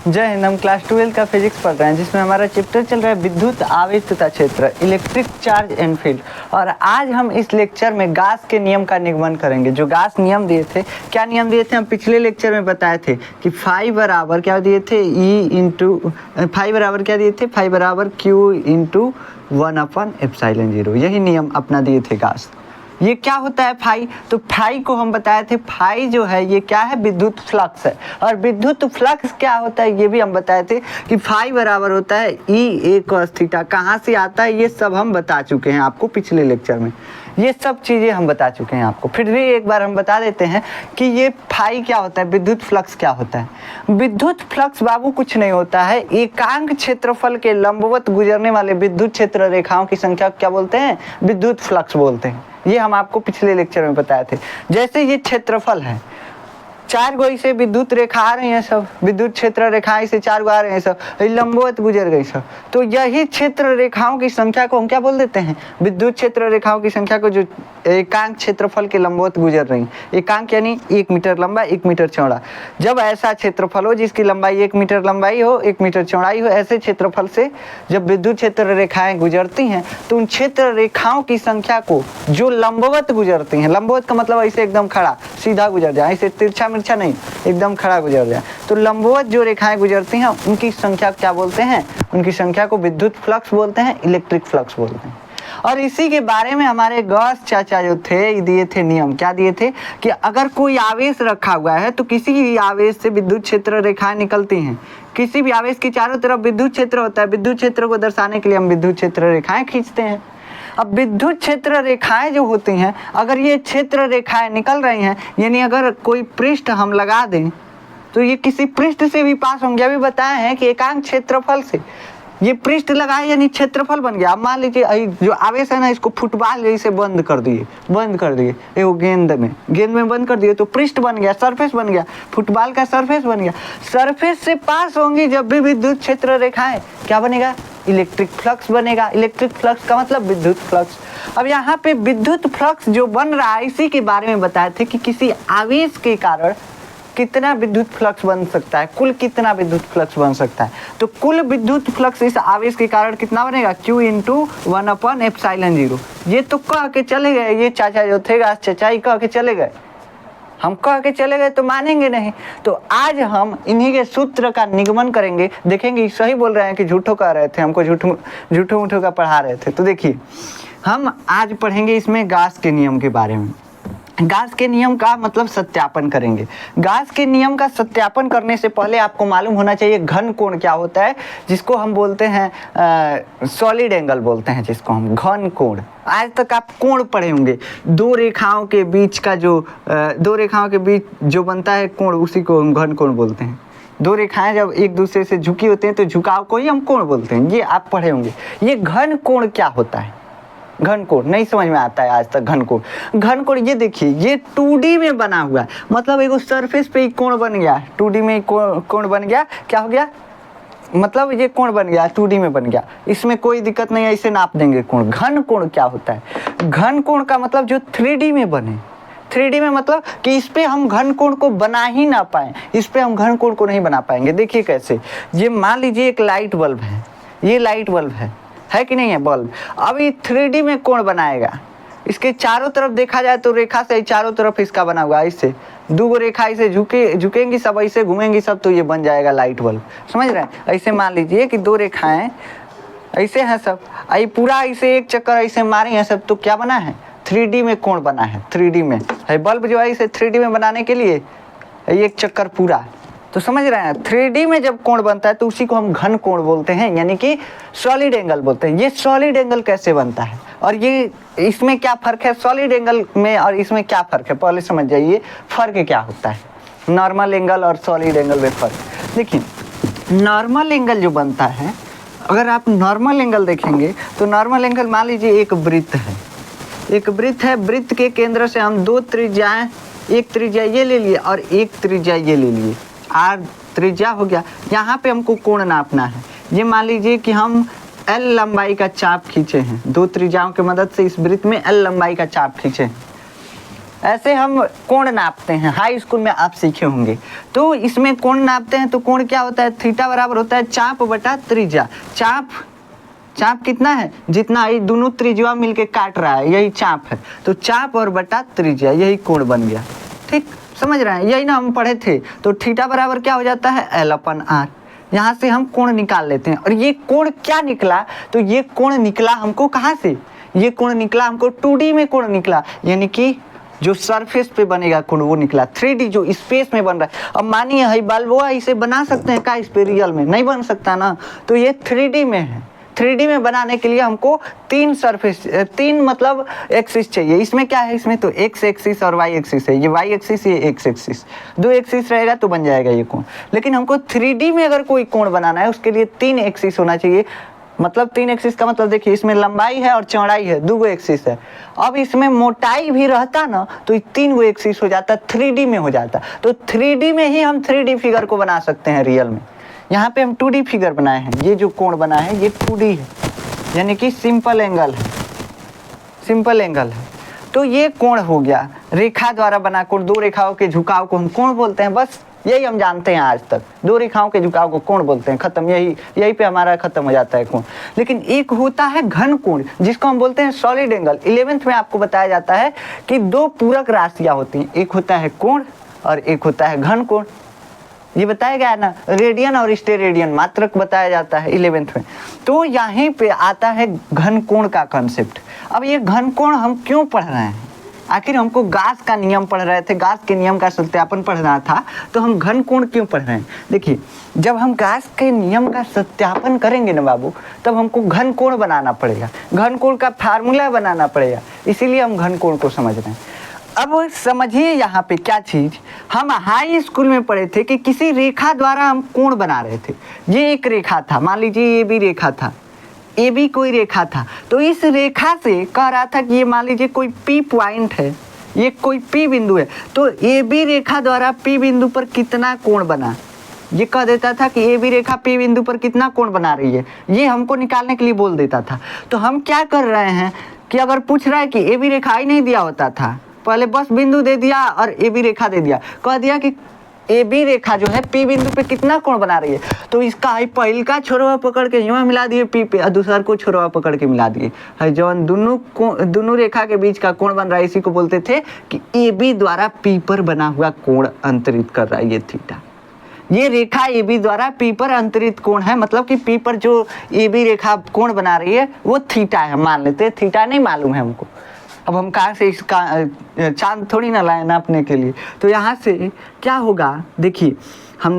जय हिंद। हम क्लास 12 का फिजिक्स पढ़ रहे हैं जिसमें हमारा चैप्टर चल रहा है विद्युत आवेश तथा क्षेत्र, इलेक्ट्रिक चार्ज एंड फील्ड। और आज हम इस लेक्चर में गास के नियम का निगमन करेंगे। जो गास नियम दिए थे, क्या नियम दिए थे हम पिछले लेक्चर में बताए थे कि फाई बराबर क्या दिए थे, फाई बराबर क्या दिए थे, फाई बराबर क्यू इंटू 1/ε0। यही नियम अपना दिए थे गास। ये क्या होता है फाई? तो फाई को हम बताए थे, फाई जो है ये क्या है, विद्युत फ्लक्स है। और विद्युत फ्लक्स क्या होता है ये भी हम बताए थे कि फाई बराबर होता है E A cos थीटा। कहाँ से आता है ये सब हम बता चुके हैं आपको पिछले लेक्चर में, ये सब चीज़ें हम बता चुके हैं आपको। फिर भी एक बार हम बता देते हैं कि ये फाई क्या होता है, विद्युत फ्लक्स क्या होता है। विद्युत फ्लक्स बाबू कुछ नहीं होता है, एकांक क्षेत्रफल के लंबवत गुजरने वाले विद्युत क्षेत्र रेखाओं की संख्या क्या बोलते हैं, विद्युत फ्लक्स बोलते हैं। ये हम आपको पिछले लेक्चर में बताए थे। जैसे ये क्षेत्रफल है, 4 गो इसे विद्युत रेखा आ रही हैं, सब विद्युत क्षेत्र रेखाएं से 4 गो आ रहे हैं, सब लंबवत गुजर गई सब। तो यही क्षेत्र रेखाओं की संख्या को हम क्या बोल देते हैं, विद्युत क्षेत्र रेखाओं की संख्या को जो एकांक क्षेत्रफल के लंबवत गुजर रही। एकांक यानी 1 मीटर लंबा 1 मीटर चौड़ा। जब ऐसा क्षेत्रफल हो जिसकी लंबाई 1 मीटर लंबाई हो 1 मीटर चौड़ाई हो, ऐसे क्षेत्रफल से जब विद्युत क्षेत्र रेखाएं गुजरती हैं तो उन क्षेत्र रेखाओं की संख्या को जो लंबवत गुजरती हैं, लंबवत का मतलब ऐसे एकदम खड़ा सीधा गुजर जाए, ऐसे तिरछा मिर्छा नहीं, एकदम खड़ा गुजर जाए, तो लंबवत जो रेखाएं गुजरती हैं उनकी संख्या क्या बोलते हैं, उनकी संख्या को विद्युत फ्लक्स बोलते हैं, इलेक्ट्रिक फ्लक्स बोलते हैं। और इसी के बारे में हमारे गॉस चाचा जो थे दिए थे नियम, क्या दिए थे कि अगर कोई आवेश रखा हुआ है तो किसी भी आवेश से विद्युत क्षेत्र रेखाएं निकलती हैं। किसी भी आवेश की चारों तरफ विद्युत क्षेत्र होता है, विद्युत क्षेत्र को दर्शाने के लिए हम विद्युत क्षेत्र रेखाएं खींचते हैं। अब विद्युत क्षेत्र रेखाएं जो होती हैं, अगर ये क्षेत्र रेखाएं निकल रही हैं, यानी अगर कोई पृष्ठ हम लगा दें तो ये किसी पृष्ठ से भी पास होंगे। अभी बताए हैं कि एकांक क्षेत्रफल से ये पृष्ठ लगाए यानी क्षेत्रफल बन गया। अब मान लीजिए जो आवेश है ना, इसको फुटबॉल जैसे बंद कर दिए एगो गेंद में बंद कर दिए तो पृष्ठ बन गया, सरफेस बन गया, फुटबॉल का सरफेस बन गया। सरफेस से पास होंगी जब भी विद्युत क्षेत्र रेखाएं, क्या बनेगा, इलेक्ट्रिक फ्लक्स बनेगा। इलेक्ट्रिक फ्लक्स का मतलब विद्युत फ्लक्स। अब यहाँ पे विद्युत फ्लक्स जो बन रहा है इसी के बारे में बताए थे कि किसी आवेश के कारण कितना विद्युत फ्लक्स बन सकता है, कुल कितना विद्युत फ्लक्स बन सकता है। तो कुल विद्युत फ्लक्स इस आवेश के कारण कितना बनेगा, Q इंटू 1/ε0। ये तो कह के चले गए, ये चाचा जो थे गास चाचा ही कह के चले गए, हम कह के चले गए तो मानेंगे नहीं। तो आज हम इन्हीं के सूत्र का निगमन करेंगे, देखेंगे सही बोल रहे हैं कि झूठो कह रहे थे, हमको झूठो का पढ़ा रहे थे। तो देखिए हम आज पढ़ेंगे इसमें गास के नियम के बारे में। गास के नियम का मतलब सत्यापन करेंगे। गास के नियम का सत्यापन करने से पहले आपको मालूम होना चाहिए घन कोण क्या होता है, जिसको हम बोलते हैं सॉलिड एंगल बोलते हैं, जिसको हम घन कोण। आज तक आप कोण पढ़े होंगे, दो रेखाओं के बीच जो बनता है कोण, उसी को हम घन कोण बोलते हैं। दो रेखाएं जब एक दूसरे से झुकी होती हैं तो झुकाव को ही हम कोण बोलते हैं, ये आप पढ़े होंगे। ये घन कोण क्या होता है, घन कोण नहीं समझ में आता है आज तक। घन कोण ये देखिए, ये 2D में बना हुआ है, मतलब एक सरफेस पे ही कोण बन गया, 2D में कोण बन गया। क्या हो गया, मतलब ये कोण बन गया, 2D में बन गया, इसमें कोई दिक्कत नहीं है, इसे नाप देंगे कोण। घन कोण क्या होता है, घन कोण का मतलब जो 3D में बने। 3D में मतलब कि इस पे हम घन कोण को बना ही ना पाए, इस पे हम घन कोण को नहीं बना पाएंगे। देखिए कैसे, ये मान लीजिए एक लाइट बल्ब है, ये लाइट बल्ब है कि नहीं है बल्ब। अब ये 3D में कोण बनाएगा, इसके चारों तरफ देखा जाए तो रेखा से चारों तरफ इसका बना हुआ है, इससे 2 रेखा ऐसे झुकेंगी सब, ऐसे घूमेंगी सब, तो ये बन जाएगा लाइट बल्ब। समझ रहे हैं। ऐसे मान लीजिए कि 2 रेखाएं ऐसे हैं सब, ये पूरा ऐसे एक चक्कर ऐसे मारे हैं सब, तो क्या बना है, 3D में कोण बना है। 3D में है बल्ब जो है, इसे 3D में बनाने के लिए एक चक्कर पूरा, तो समझ रहे हैं। 3D में जब कोण बनता है तो उसी को हम घन कोण बोलते हैं, यानी कि सॉलिड एंगल बोलते हैं। ये सॉलिड एंगल कैसे बनता है और ये इसमें क्या फ़र्क है, सॉलिड एंगल में और इसमें क्या फ़र्क है, पहले समझ जाइए फ़र्क क्या होता है, नॉर्मल एंगल और सॉलिड एंगल में फ़र्क। देखिए नॉर्मल एंगल जो बनता है, अगर आप नॉर्मल एंगल देखेंगे तो नॉर्मल एंगल मान लीजिए एक वृत्त है, वृत्त के केंद्र से हम 2 त्रिज्याएँ, एक त्रिज्या ये ले लिए और एक त्रिज्या ये ले लिए, R त्रिज्या हो गया। यहाँ पे हमको कोण नापना है। ये मान लीजिए कि हम L लंबाई का चाप खींचे हैं, 2 त्रिज्याओं की मदद से इस वृत्त में L लंबाई का चाप खींचे हैं। ऐसे हम कोण नापते हैं, हाई स्कूल में आप सीखे होंगे। तो इसमें कोण नापते हैं तो कोण क्या होता है, थीटा बराबर होता है चाप बटा त्रिज्या। चाप कितना है, जितना ये दोनों त्रिज्या मिलके काट रहा है यही चाप है, तो चाप और बटा त्रिज्या यही कोण बन गया। ठीक, समझ रहे हैं, यही ना हम पढ़े थे। तो थीटा बराबर क्या हो जाता है, L/R। यहाँ से हम कोण निकाल लेते हैं। और ये कोण क्या निकला, तो ये कोण निकला हमको कहाँ से, ये कोण निकला हमको 2D में कोण निकला, यानी कि जो सरफेस पे बनेगा कोण वो निकला। 3D जो स्पेस में बन रहा है, अब मानिए है बल्बवा इसे बना सकते हैं क्या इस पे, रियल में नहीं बन सकता ना, तो ये 3D में है। 3D में बनाने के लिए हमको तीन मतलब एक्सिस चाहिए। इसमें क्या है, इसमें तो एक्स एक्सिस और वाई एक्सिस है, ये वाई एक्सिस ये एक्स एक्सिस, 2 एक्सिस रहेगा तो बन जाएगा ये कोण। लेकिन हमको 3D में अगर कोई कोण बनाना है उसके लिए 3 एक्सिस होना चाहिए। मतलब 3 एक्सिस का मतलब देखिए, इसमें लंबाई है और चौड़ाई है, 2 एक्सिस है। अब इसमें मोटाई भी रहता ना तो 3 एक्सिस हो जाता, 3D में हो जाता। तो 3D में ही हम 3D फिगर को बना सकते हैं रियल में। यहाँ पे हम 2D फिगर बनाए हैं, ये जो कोण बना है ये 2D है, यानी कि सिंपल एंगल है, सिंपल एंगल है। तो ये कोण हो गया, रेखा द्वारा बना कोण। 2 रेखाओं के झुकाव को हम कोण बोलते हैं, बस यही हम जानते हैं आज तक। 2 रेखाओं के झुकाव को कोण बोलते हैं, खत्म, यही पे हमारा खत्म हो जाता है कोण। लेकिन एक होता है घन कोण, जिसको हम बोलते हैं सॉलिड एंगल। 11th में आपको बताया जाता है कि 2 पूरक राशियां होती हैं, एक होता है कोण और एक होता है घन कोण। ये बताया गया है ना, रेडियन और स्टेरेडियन मात्रक बताया जाता है 11th में। तो यहीं पे आता है घन कोण का कंसेप्ट। अब ये घन कोण हम क्यों पढ़ रहे हैं, आखिर हमको गास का नियम पढ़ रहे थे, गास के नियम का सत्यापन पढ़ना था, तो हम घन कोण क्यों पढ़ रहे हैं। देखिए, जब हम गास के नियम का सत्यापन करेंगे ना बाबू, तब हमको घन कोण बनाना पड़ेगा, घन कोण का फार्मूला बनाना पड़ेगा, इसीलिए हम घन कोण को समझ रहे हैं। अब समझिए यहाँ पे क्या चीज, हम हाई स्कूल में पढ़े थे कि किसी रेखा द्वारा हम कोण बना रहे थे। ये एक रेखा था, मान लीजिए ये भी रेखा था, ये भी कोई रेखा था। तो इस रेखा से कह रहा था कि ये मान लीजिए कोई P पॉइंट है, ये कोई P बिंदु है, तो ए बी रेखा द्वारा P बिंदु पर कितना कोण बना, ये कह देता था कि ए बी रेखा P बिंदु पर कितना कोण बना रही है, ये हमको निकालने के लिए बोल देता था। तो हम क्या कर रहे हैं कि अगर पूछ रहा है कि ए बी रेखा ही नहीं दिया होता था, पहले बस बिंदु दे दिया और ए बी रेखा दे दिया, कह दिया कि ए बी रेखा जो है P बिंदु पे कितना कोण बना रही है, तो इसका पहल का छोरवा पकड़ के यहाँ मिला दिए P पे और दूसर को छोरवा पकड़ के मिला दिए, है जो दोनों रेखा के बीच का कोण बन रहा है, इसी को बोलते थे कि ए बी द्वारा P पर बना हुआ कोण अंतरित कर रहा है ये थीटा। ये रेखा ए बी द्वारा P पर अंतरित कोण है, मतलब कि P पर जो ए बी रेखा कोण बना रही है वो थीटा है, मान लेते हैं। थीटा नहीं मालूम है हमको, अब हम कहाँ से इसका चांद थोड़ी ना लाए नापने के लिए। तो यहाँ से क्या होगा, देखिए हम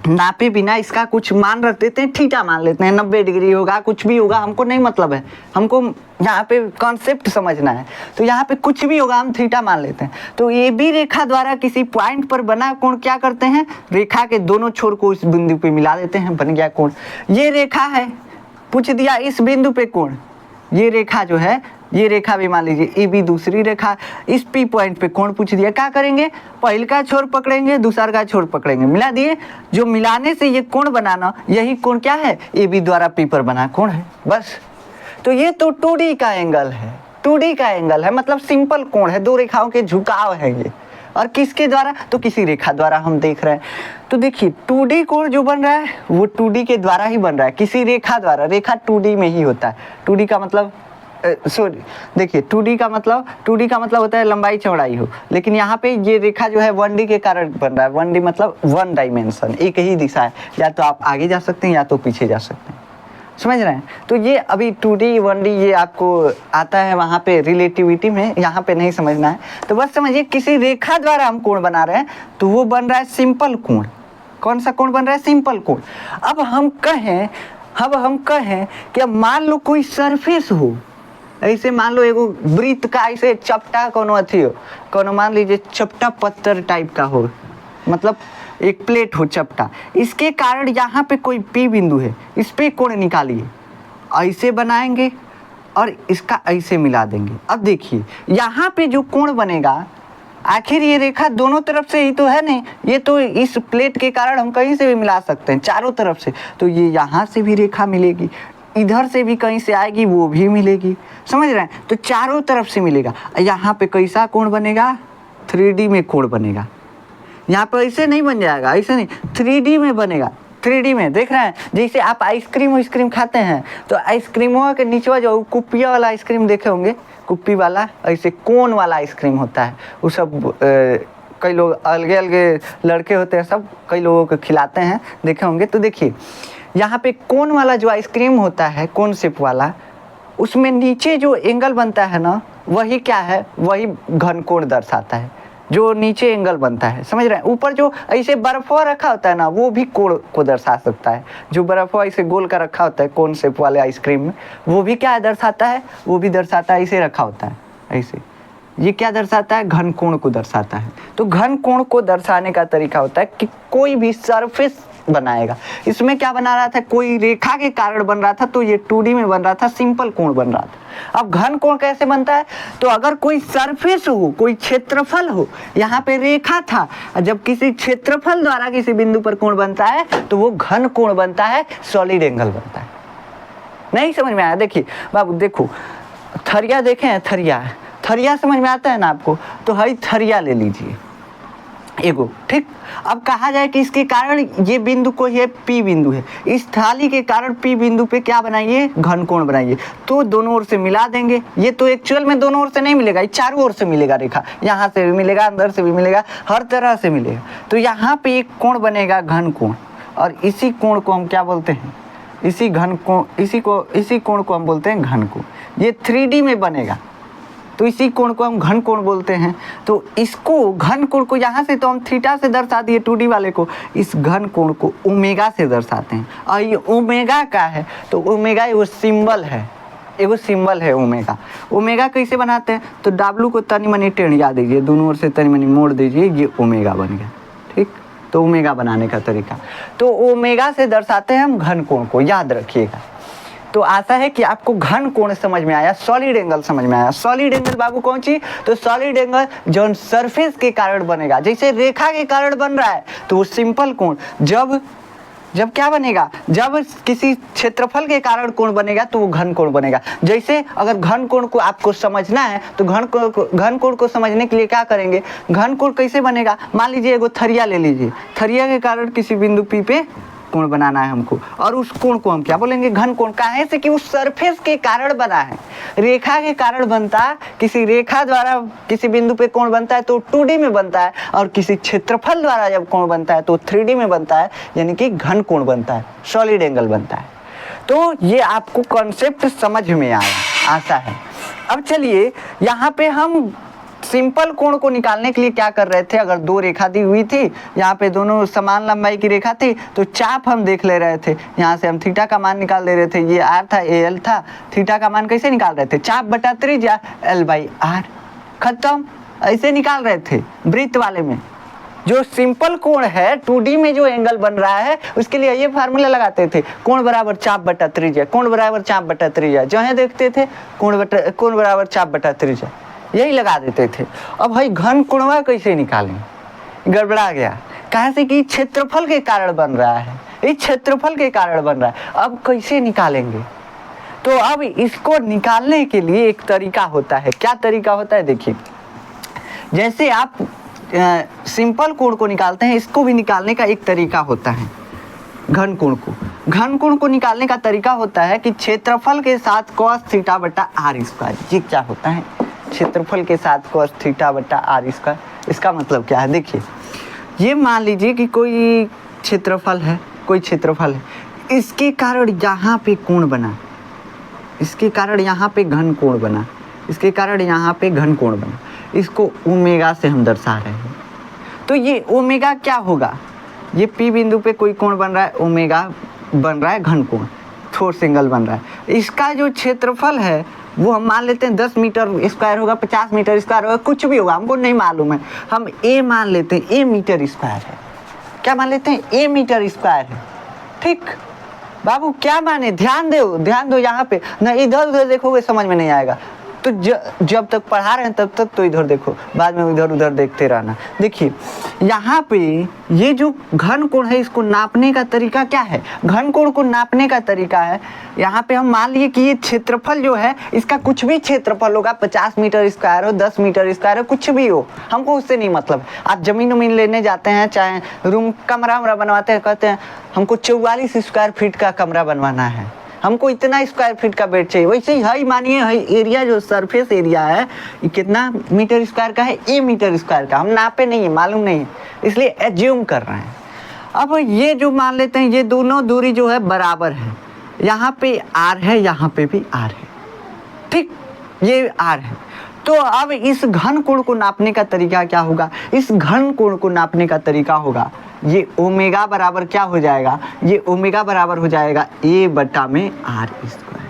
नापे बिना इसका कुछ मान रख देते हैं, थीटा मान लेते हैं, 90 डिग्री होगा, कुछ भी होगा, हमको नहीं मतलब है, हमको यहाँ पे कॉन्सेप्ट समझना है। तो यहाँ पे कुछ भी होगा हम थीटा मान लेते हैं। तो ए बी रेखा द्वारा किसी पॉइंट पर बना कोण क्या करते हैं, रेखा के दोनों छोर को इस बिंदु पे मिला देते हैं, बन गया कोण। ये रेखा है, पूछ दिया इस बिंदु पे कोण, ये रेखा जो है, ये रेखा भी मान लीजिए ए बी दूसरी रेखा, इस P पॉइंट पे कोण पूछ दिया, क्या करेंगे, पहल का छोर पकड़ेंगे, दूसर का छोर पकड़ेंगे, मिला दिए। जो मिलाने से ये कोण बनाना, यही कोण क्या है, ए बी द्वारा P पर बना कोण है, बस। तो ये तो 2D का एंगल है, 2D का एंगल है, मतलब सिंपल कोण है, 2 रेखाओं के झुकाव है ये। और किसके द्वारा, तो किसी रेखा द्वारा हम देख रहे हैं। तो देखिए 2D कोण जो बन रहा है वो 2D के द्वारा ही बन रहा है, किसी रेखा द्वारा। रेखा 2D में ही होता है, 2D का मतलब सॉरी देखिए 2D का मतलब होता है लंबाई चौड़ाई हो, लेकिन यहाँ पे ये रेखा जो है 1D के कारण बन रहा है। 1D मतलब 1 डायमेंशन, एक ही दिशा है, या तो आप आगे जा सकते हैं या तो पीछे जा सकते हैं, समझ रहे हैं। तो ये अभी 2D 1D ये आपको आता है वहाँ पे रिलेटिविटी में, यहाँ पे नहीं समझना है। तो बस समझिए किसी रेखा द्वारा हम कोण बना रहे हैं, तो वो बन रहा है सिंपल कोण। कौन सा कोण बन रहा है, सिंपल कोण। अब हम कहें कि अब मान लो कोई सरफेस हो, ऐसे मान लो एगो वृत्त का ऐसे चपटा कोनो अथी हो, कोनो मान लीजिए चपटा पत्थर टाइप का हो, मतलब एक प्लेट हो चपटा, इसके कारण यहाँ पे कोई P बिंदु है, इस पे कोण निकालिए, ऐसे बनाएंगे और इसका ऐसे मिला देंगे। अब देखिए यहाँ पे जो कोण बनेगा, आखिर ये रेखा दोनों तरफ से ही तो है नहीं, ये तो इस प्लेट के कारण हम कहीं से भी मिला सकते हैं, चारों तरफ से। तो ये यहाँ से भी रेखा मिलेगी, इधर से भी कहीं से आएगी वो भी मिलेगी, समझ रहे हैं। तो चारों तरफ से मिलेगा। यहाँ पे कैसा कोण बनेगा, 3D में कोण बनेगा। यहाँ पर ऐसे नहीं बन जाएगा, ऐसे नहीं, 3D में बनेगा। 3D में देख रहे हैं, जैसे आप आइसक्रीम खाते हैं तो आइसक्रीमों के नीचे जो कुप्पिया वाला आइसक्रीम देखे होंगे, कुप्पी वाला, ऐसे कोन वाला आइसक्रीम होता है, वो सब कई लोग अलगे अलगे लड़के होते हैं, सब कई लोगों को खिलाते हैं, देखे होंगे। तो देखिए यहाँ पे कोन वाला जो आइसक्रीम होता है, कोन शेप वाला, उसमें नीचे जो एंगल बनता है ना, वही क्या है, वही घन कोण दर्शाता है, जो नीचे एंगल बनता है, समझ रहे हैं। ऊपर जो ऐसे बर्फवा रखा होता है ना, वो भी कोण को दर्शा सकता है। जो बर्फवा ऐसे गोल का रखा होता है कोन शेप वाले आइसक्रीम में, वो भी क्या दर्शाता है, वो भी दर्शाता है, ऐसे रखा होता है ऐसे। ये क्या दर्शाता है, घन कोण को दर्शाता है। तो घन कोण को दर्शाने का तरीका होता है कि कोई भी सरफेस बनाएगा। इसमें क्या बना रहा था, कोई रेखा के कारण बन रहा था, तो ये 2D में बन रहा था, सिंपल कोण बन रहा था। अब घन कोण कैसे बनता है, तो अगर कोई सरफेस हो, कोई क्षेत्रफल हो, यहाँ पे रेखा था, जब किसी क्षेत्रफल द्वारा किसी बिंदु पर कोण बनता है तो वो घन कोण बनता है, सॉलिड एंगल बनता है। नहीं समझ में आया? देखिए बाबू, देखो थरिया देखे हैं, थरिया समझ में आता है ना आपको, तो हई थरिया ले लीजिए एगो, ठीक। अब कहा जाए कि इसके कारण ये बिंदु को, ये P बिंदु है, इस थाली के कारण P बिंदु पे क्या बनाइए, घन कोण बनाइए। तो दोनों ओर से मिला देंगे। ये तो एक्चुअल में दोनों ओर से नहीं मिलेगा, ये चारों ओर से मिलेगा रेखा, यहाँ से भी मिलेगा, अंदर से भी मिलेगा, हर तरह से मिलेगा। तो यहाँ पे एक कोण बनेगा घन कोण, और इसी कोण को हम क्या बोलते हैं, इसी कोण को हम बोलते हैं घन कोण। ये 3D में बनेगा, तो इसी कोण को हम घन कोण बोलते हैं। तो इसको घन कोण को यहाँ से तो हम थीटा से दर्शा दिए 2D वाले को, इस घन कोण को ओमेगा से दर्शाते हैं। और ये ओमेगा का है, तो ओमेगा एगो सिंबल है, एगो सिंबल है ओमेगा। ओमेगा कैसे बनाते हैं, तो W को तनी मनी टेढ़िया दीजिए, दोनों ओर से तनी मनी मोड़ दीजिए, ये ओमेगा बन गया, ठीक। तो ओमेगा बनाने का तरीका, तो ओमेगा से दर्शाते हैं हम घन कोण को, याद रखिएगा। तो आशा है कि आपको घन कोण समझ में आया, सॉलिड एंगल समझ में आया। सॉलिड एंगल बाबू कौन सी, तो सॉलिड एंगल जो सरफेस के कारण बनेगा, जैसे रेखा के कारण बन रहा है तो वो सिंपल कोण, जब क्या बनेगा, जब किसी क्षेत्रफल के कारण कोण बनेगा तो वो घन कोण बनेगा। जैसे अगर घन कोण को आपको समझना है तो घन कोण को समझने के लिए क्या करेंगे, घन कोण कैसे बनेगा, मान लीजिए एगो थरिया ले लीजिए, थरिया के कारण किसी बिंदु P पे कोण बनाना है हमको, और उस कोण को हम क्या बोलेंगे, घन कोण। काहे से कि उस सरफेस के कारण बना है, रेखा के कारण बनता है, किसी रेखा द्वारा किसी बिंदु पे कोण बनता है तो 2D में बनता है, और किसी क्षेत्रफल द्वारा जब कोण बनता है तो 3D में बनता है, यानी कि घन कोण बनता है, सॉलिड एंगल बनता है। तो ये आपको कॉन्सेप्ट समझ में आया, आशा है। अब चलिए यहाँ पे हम सिंपल कोण को निकालने के लिए क्या कर रहे थे, अगर दो रेखा दी हुई थी, यहाँ पे दोनों समान लंबाई की रेखा थी, तो चाप हम देख ले रहे थे। यहाँ से हम थीटा का मान निकाल दे रहे थे, ये R था, ये L था। थीटा का मान कैसे निकाल रहे थे, चाप बटा त्रिज्या L/R, खत्म। ऐसे निकाल रहे थे वृत्त वाले में। जो सिंपल कोण है 2D में जो एंगल बन रहा है, उसके लिए ये फार्मूला लगाते थे, कोण बराबर चाप बटा त्रिज्या, कोण बराबर चाप बटा त्रिज्या। जहाँ देखते थे कोण बराबर चाप बटा त्रिज्या, यही लगा देते थे। अब भाई घन कोणवा कैसे निकालें, गड़बड़ा गया। कहाँ से कि क्षेत्रफल के कारण बन रहा है, इस क्षेत्रफल के कारण बन रहा है। अब कैसे निकालेंगे, तो अब इसको निकालने के लिए एक तरीका होता है। क्या तरीका होता है, देखिए जैसे आप सिंपल कोण को निकालते हैं, इसको भी निकालने का एक तरीका होता है। घन कोण को निकालने का तरीका होता है कि क्षेत्रफल के साथ cos थीटा बटा R स्क्वायर। ये क्या होता है, क्षेत्रफल के साथ cos थीटा बटा R स्क्वायर। इसका मतलब क्या है, देखिए ये मान लीजिए कि कोई क्षेत्रफल है, इसके कारण यहाँ पे कोण बना, इसके कारण यहाँ पे घन कोण बना, इसके कारण यहाँ पे घन कोण बना। इसको ओमेगा से हम दर्शा रहे हैं। तो ये ओमेगा क्या होगा, ये P बिंदु पे कोई कोण बन रहा है, ओमेगा बन रहा है घन कोण, फोर्स एंगल बन रहा है। इसका जो क्षेत्रफल है वो हम मान लेते हैं 10 मीटर स्क्वायर होगा, 50 मीटर स्क्वायर होगा, कुछ भी होगा, हमको नहीं मालूम है। हम A मान लेते हैं, A मीटर स्क्वायर है। क्या मान लेते हैं, A मीटर स्क्वायर है, ठीक। बाबू क्या माने, ध्यान दो यहाँ पे, ना इधर उधर देखोगे समझ में नहीं आएगा। तो जब तक पढ़ा रहे हैं तब तक तो इधर देखो, बाद में इधर उधर देखते रहना। देखिए यहाँ पे ये जो घन कोण है इसको नापने का तरीका क्या है? घन कोण को नापने का तरीका है, यहाँ पे हम मान लिए कि ये क्षेत्रफल जो है इसका कुछ भी क्षेत्रफल होगा, 50 मीटर स्क्वायर हो, 10 मीटर स्क्वायर हो, कुछ भी हो, हमको उससे नहीं मतलब। आप जमीन उमीन लेने जाते हैं, चाहे रूम कमरा वमरा बनवाते हैं, कहते हैं हमको 44 स्क्वायर फीट का कमरा बनवाना है, हमको इतना स्क्वायर फीट का बेड चाहिए। वैसे ही है, मानिए है एरिया जो सरफेस एरिया है ये कितना मीटर स्क्वायर का है? ए मीटर स्क्वायर का। हम नापे नहीं है, मालूम नहीं है, इसलिए एज्यूम कर रहे हैं। अब ये जो मान लेते हैं ये दोनों दूरी जो है बराबर है, यहाँ पे आर है, यहाँ पे भी आर है, ठीक, ये आर है। तो अब इस घन कोण को नापने का तरीका क्या होगा? इस घन कोण को नापने का तरीका होगा ये ओमेगा बराबर क्या हो जाएगा? ये ओमेगा बराबर हो जाएगा ए बटा में आर स्क्वायर।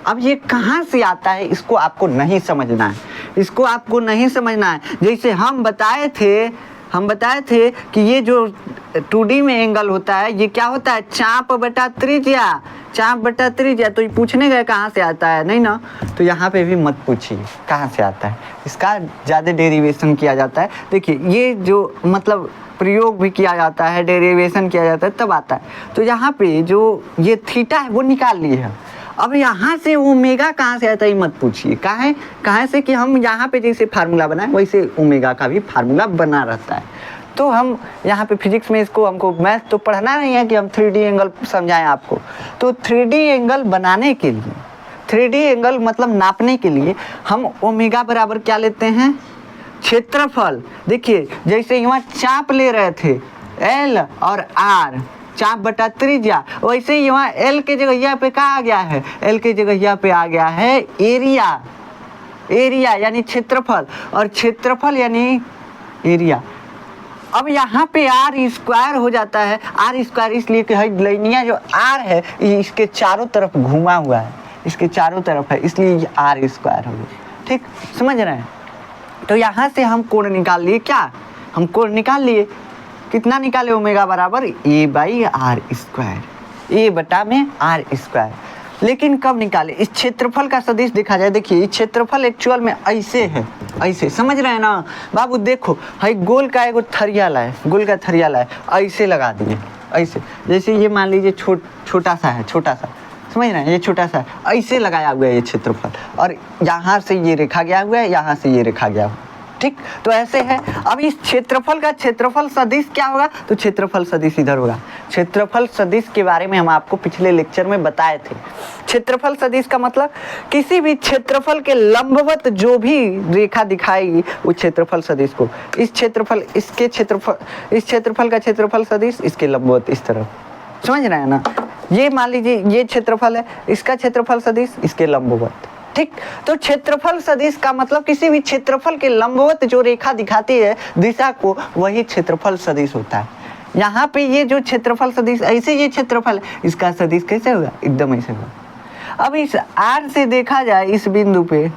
अब ये कहाँ से आता है इसको आपको नहीं समझना है, इसको आपको नहीं समझना है। जैसे हम बताए थे कि ये जो 2D में एंगल होता है ये क्या होता है? चाप बटा त्रिज्या, चाप बटा त्रिज्या। तो ये पूछने गए कहाँ से आता है, नहीं ना? तो यहाँ पे भी मत पूछिए कहाँ से आता है, इसका ज़्यादा डेरिवेशन किया जाता है। देखिए ये जो मतलब प्रयोग भी किया जाता है, डेरिवेशन किया जाता है, तब आता है। तो यहाँ पे जो ये थीटा है वो निकाल लिए है। अब यहाँ से ओमेगा कहाँ से आता है मत पूछिए, कहाँ से कि हम यहाँ पे जैसे फार्मूला बनाए वैसे ओमेगा का भी फार्मूला बना रहता है। तो हम यहाँ पे फिजिक्स में इसको, हमको मैथ तो पढ़ना नहीं है कि हम 3D एंगल समझाएं आपको। तो 3D एंगल बनाने के लिए, 3D एंगल मतलब नापने के लिए हम ओमेगा बराबर क्या लेते हैं? क्षेत्रफल। देखिए जैसे यहाँ चाप ले रहे थे एल और आर, चाप बटा त्रिज्या, वैसे ही यहाँ एल के जगह यहाँ पे क्या आ गया है? एल के जगह यहाँ पे आ गया है एरिया, एरिया यानी क्षेत्रफल, और क्षेत्रफल यानी एरिया। अब यहाँ पे आर स्क्वायर हो जाता है, आर स्क्वायर इसलिए कि लाइनिया जो आर है इसके चारों तरफ घुमा हुआ है, इसके चारों तरफ है, इसलिए ये आर स्क्वायर हो गया। ठीक, समझ रहे हैं? तो यहाँ से हम कोण निकाल लिए, क्या हम कोण निकाल लिए? कितना निकाले? ओमेगा बराबर ए बाई आर स्क्वायर, ए बटा में आर स्क्वायर। लेकिन कब निकाले? इस क्षेत्रफल का सदिश देखा जाए। देखिए इस क्षेत्रफल एक्चुअल में ऐसे है, ऐसे, समझ रहे हैं ना बाबू? देखो है गोल का एगो थरिया लाए, गोल का थरिया लाए, ऐसे लगा दिए, ऐसे। जैसे ये मान लीजिए छोटा सा है, छोटा सा, समझ रहे हैं? ये छोटा सा है, ऐसे लगाया हुआ है ये क्षेत्रफल, और यहाँ से ये रेखा गया हुआ है, यहाँ से ये रेखा गया हुआ है, ठीक। तो ऐसे है। अब इस क्षेत्रफल का क्षेत्रफल सदिश क्या होगा? तो क्षेत्रफल सदिश इधर होगा। क्षेत्रफल सदिश के बारे में हम आपको पिछले लेक्चर में बताए थे। क्षेत्रफल सदिश का मतलब किसी भी क्षेत्रफल के लंबवत जो भी रेखा दिखाएगी वो क्षेत्रफल सदिश को, इस क्षेत्रफल का क्षेत्रफल सदिश इसके लंबवत इस तरफ, समझ रहे हैं ना? ये मान लीजिए ये क्षेत्रफल है, इसका क्षेत्रफल सदिश इसके लंबवत, ठीक। तो क्षेत्रफल सदिश का मतलब किसी भी क्षेत्रफल के लंबवत जो रेखा दिखाती है दिशा को, वही क्षेत्रफल सदिश होता है। यहाँ पे ये जो क्षेत्रफल सदिश, ऐसे ये क्षेत्रफल, इसका सदिश कैसे होगा? एकदम ऐसे होगा। अब इस आर से देखा जाए इस बिंदु पे,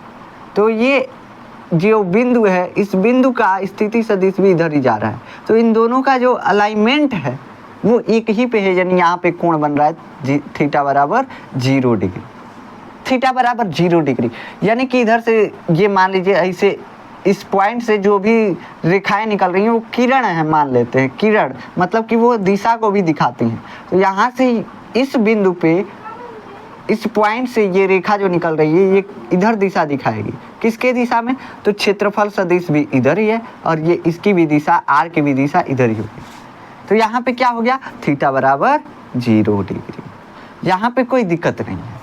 तो ये जो बिंदु है इस बिंदु का स्थिति सदिश भी इधर ही जा रहा है। तो इन दोनों का जो अलाइनमेंट है वो एक ही पे है, यानी यहाँ पे कोण बन रहा है थीटा बराबर 0 डिग्री, थीटा बराबर 0 डिग्री। यानी कि इधर से ये मान लीजिए ऐसे इस पॉइंट से जो भी रेखाएं निकल रही हैं वो किरण है, मान लेते हैं किरण, मतलब कि वो दिशा को भी दिखाती हैं। तो यहाँ से इस बिंदु पे इस पॉइंट से ये रेखा जो निकल रही है ये इधर दिशा दिखाएगी, किसके दिशा में? तो क्षेत्रफल सदिश भी इधर ही है, और ये इसकी भी दिशा, आर की भी दिशा इधर ही होगी। तो यहाँ पे क्या हो गया? थीटा बराबर 0 डिग्री। यहाँ पे कोई दिक्कत नहीं है,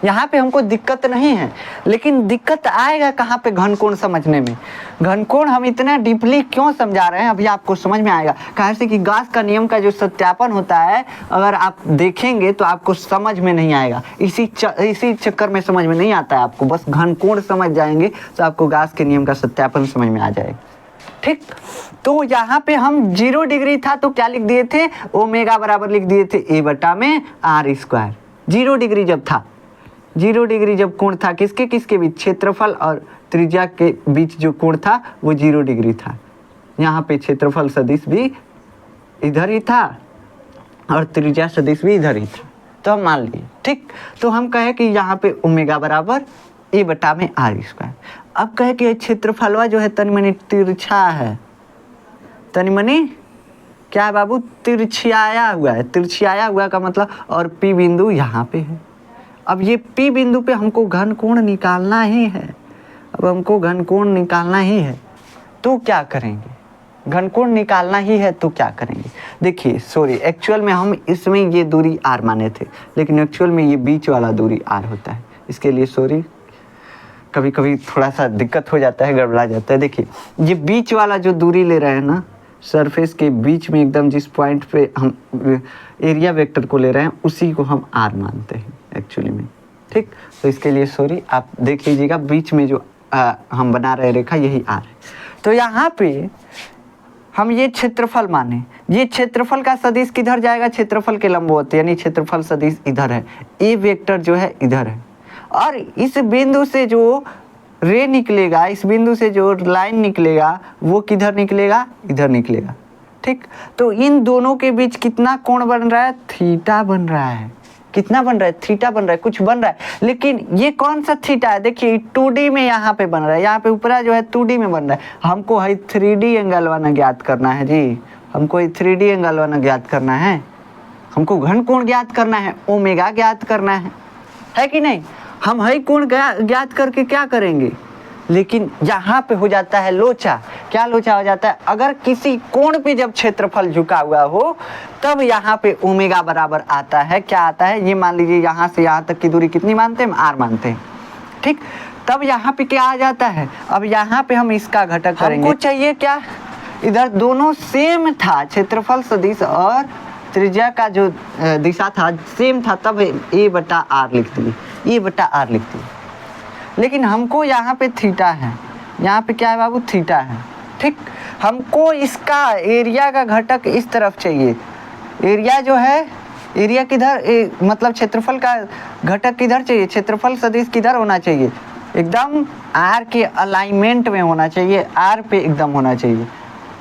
यहाँ पे हमको दिक्कत नहीं है। लेकिन दिक्कत आएगा कहाँ पे? घनकोण समझने में। घनकोण हम इतना डीपली क्यों समझा रहे हैं अभी आपको समझ में आएगा। कहाँ से कि गॉस का नियम का जो सत्यापन होता है अगर आप देखेंगे तो आपको समझ में नहीं आएगा, इसी चक्कर में समझ में नहीं आता है आपको। बस घनकोण समझ जाएंगे तो आपको गॉस के नियम का सत्यापन समझ में आ जाएगा, ठीक। तो यहाँ पे हम 0 डिग्री था तो क्या लिख दिए थे? ओमेगा बराबर लिख दिए थे ए बटा में आर स्क्वायर। 0 डिग्री जब था, 0 डिग्री जब कोण था किसके किसके बीच? क्षेत्रफल और त्रिज्या के बीच जो कोण था वो 0 डिग्री था। यहाँ पे क्षेत्रफल सदिश भी इधर ही था और त्रिज्या सदिश भी इधर ही था, तो हम मान लिए, ठीक। तो हम कहे कि यहाँ पे ओमेगा बराबर ए बटा में आर स्क्वायर। अब कहे कि क्षेत्रफलवा जो है तनि मनी तिरछा है, तनि मनी क्या है बाबू, तिरछियाया हुआ है। तिरछियाया हुआ का मतलब, और पी बिंदु यहाँ पे है। अब ये पी बिंदु पे हमको घन कोण निकालना ही है। अब हमको घन कोण निकालना ही है तो क्या करेंगे, घन कोण निकालना ही है तो क्या करेंगे। देखिए सॉरी, एक्चुअल में हम इसमें ये दूरी आर माने थे, लेकिन एक्चुअल में ये बीच वाला दूरी आर होता है। इसके लिए सॉरी, कभी कभी थोड़ा सा दिक्कत हो जाता है, गड़बड़ा जाता है। देखिए ये बीच वाला जो दूरी ले रहे हैं ना, सरफेस के बीच में एकदम जिस पॉइंट पे हम एरिया वेक्टर को ले रहे हैं उसी को हम आर मानते हैं एक्चुअली में। ठीक, तो इसके लिए सॉरी, आप देख लीजिएगा बीच में जो हम बना रहे रेखा यही आर है। तो यहाँ पे हम ये क्षेत्रफल माने, ये क्षेत्रफल का सदिश किधर जाएगा, क्षेत्रफल के लंबवत, यानी क्षेत्रफल सदिश इधर है, ए वेक्टर जो है इधर है, और इस बिंदु से जो रे निकलेगा, इस बिंदु से जो लाइन निकलेगा वो किधर निकलेगा, इधर निकलेगा। ठीक, तो इन दोनों के बीच कितना कोण बन रहा है, थीटा बन रहा है। कितना बन रहा है, थीटा बन रहा है, कुछ बन रहा है। लेकिन ये कौन सा थीटा है, देखिए 2D में यहाँ पे बन रहा है, यहाँ पे ऊपरा जो है 2D में बन रहा है। हमको है 3D एंगल वाला ज्ञात करना है जी, हमको 3D एंगल वाला ज्ञात करना है, हमको घन कोण ज्ञात करना है, ओमेगा ज्ञात करना है कि नहीं। हम है कोण ज्ञात करके क्या करेंगे, लेकिन यहाँ पे हो जाता है लोचा। क्या लोचा हो जाता है, अगर किसी कोण पे जब क्षेत्रफल झुका हुआ हो तब यहाँ पे ओमेगा बराबर आता है, क्या आता है, ये मान लीजिए यहाँ से यहाँ तक की दूरी कितनी मानते हैं, आर मानते हैं। ठीक, तब यहाँ पे क्या आ जाता है, अब यहाँ पे हम इसका घटक करेंगे। हमको चाहिए क्या, इधर दोनों सेम था, क्षेत्रफल सदिश और त्रिज्या का जो दिशा था सेम था, तब ए बटा आर लिख दिए, ए बटा आर लिख दिए। लेकिन हमको यहाँ पे थीटा है, यहाँ पे क्या है बाबू, थीटा है। ठीक, हमको इसका एरिया का घटक इस तरफ चाहिए, एरिया जो है, एरिया किधर, मतलब क्षेत्रफल का घटक किधर चाहिए, क्षेत्रफल सदिश किधर होना चाहिए, एकदम आर के अलाइनमेंट में होना चाहिए, आर पे एकदम होना चाहिए,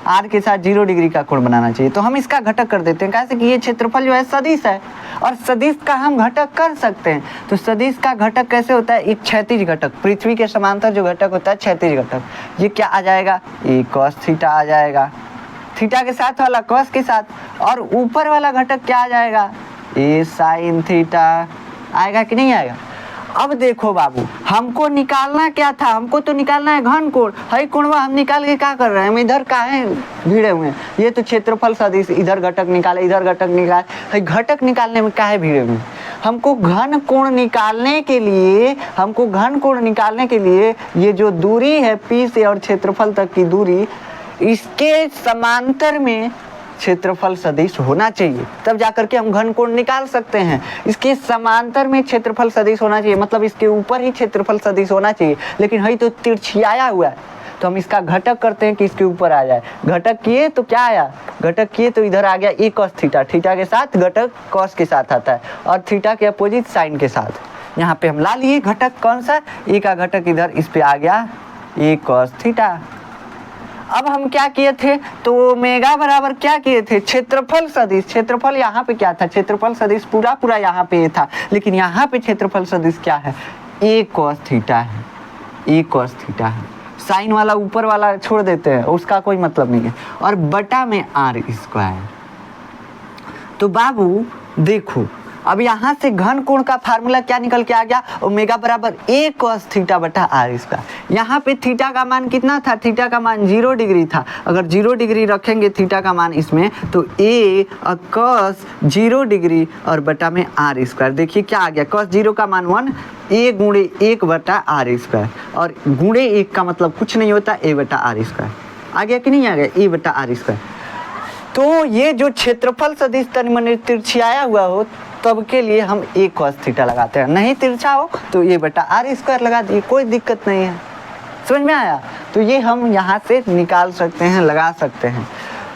आर के साथ 0 डिग्री का कोण बनाना चाहिए। तो हम इसका घटक कर देते हैं, कैसे कि ये क्षेत्रफल जो है सदिश है और सदिश का हम घटक कर सकते हैं। तो सदिश का घटक कैसे होता है, एक क्षैतिज घटक, पृथ्वी के समांतर जो घटक होता है क्षैतिज घटक, ये क्या आ जाएगा, ए कॉस थीटा आ जाएगा, थीटा के साथ वाला कॉस के साथ, और ऊपर वाला घटक क्या आ जाएगा, ए साइन थीटा आएगा कि नहीं आएगा। अब देखो बाबू, हमको निकालना क्या था, हमको तो निकालना है घन कोण। हई कोणवा हम निकाल के क्या कर रहे हैं, हम इधर काहे भिड़े हुए हैं, ये तो क्षेत्रफल सदिश, इधर घटक निकाले, इधर घटक निकाले, हई घटक निकालने में काहे भिड़े हुए हैं। हमको घन कोण निकालने के लिए, हमको घन कोण निकालने के लिए ये जो दूरी है पी से और क्षेत्रफल तक की दूरी, इसके समांतर में क्षेत्रफल सदिश होना चाहिए, तब जाकर के हम घन कोण निकाल सकते हैं। इसके समांतर में क्षेत्रफल सदिश होना चाहिए, मतलब इसके ऊपर ही क्षेत्रफल सदिश होना चाहिए, लेकिन है तो तिरछियाया हुआ है, तो हम इसका घटक करते हैं कि इसके ऊपर आ जाए। घटक किए तो क्या आया, घटक किए तो इधर आ गया ए कॉस थीटा, थीटा के साथ घटक कॉस के साथ आता है, और थीटा के अपोजिट साइन के साथ। यहाँ पे हम ला लिए घटक कौन सा, ए का घटक इधर इस पे आ गया ए कॉस थीटा। अब हम क्या किए थे, तो ओमेगा बराबर क्या किए थे, क्षेत्रफल सदिश, क्षेत्रफल यहाँ पे क्या था, क्षेत्रफल सदिश पूरा पूरा यहाँ पे था, लेकिन यहाँ पे क्षेत्रफल सदिश क्या है, ए कॉस थीटा है, ए कॉस थीटा है। साइन वाला ऊपर वाला छोड़ देते हैं, उसका कोई मतलब नहीं है, और बटा में आर स्क्वायर। तो बाबू देखो, अब यहाँ से घन कोण का फार्मूला क्या निकल के आ गया, ओमेगा बराबर ए कॉस थीटा बटा आर स्क्वायर। यहाँ पे थीटा का मान कितना था, थीटा का मान 0 डिग्री था। अगर 0 डिग्री रखेंगे थीटा का मान इसमें, तो ए और कॉस 0 डिग्री और बटा में आर स्क्वायर। देखिए क्या आ गया, कॉस 0 का मान 1, ए गुणे 1 बटा आर स्क्वायर, और गुणे 1 का मतलब कुछ नहीं होता, ए बटा आर स्क्वायर। आ गया कि नहीं आ गया, ए बटा आर स्क्वायर। तो ये जो क्षेत्रफल सदिश तनिमनी तिरछियाया हुआ हो तब के लिए हम ए कॉस थीटा लगाते हैं, नहीं तिरछा हो तो ये बटा आर स्क्वायर लगा दिए, कोई दिक्कत नहीं है। समझ में आया, तो ये हम यहाँ से निकाल सकते हैं, लगा सकते हैं।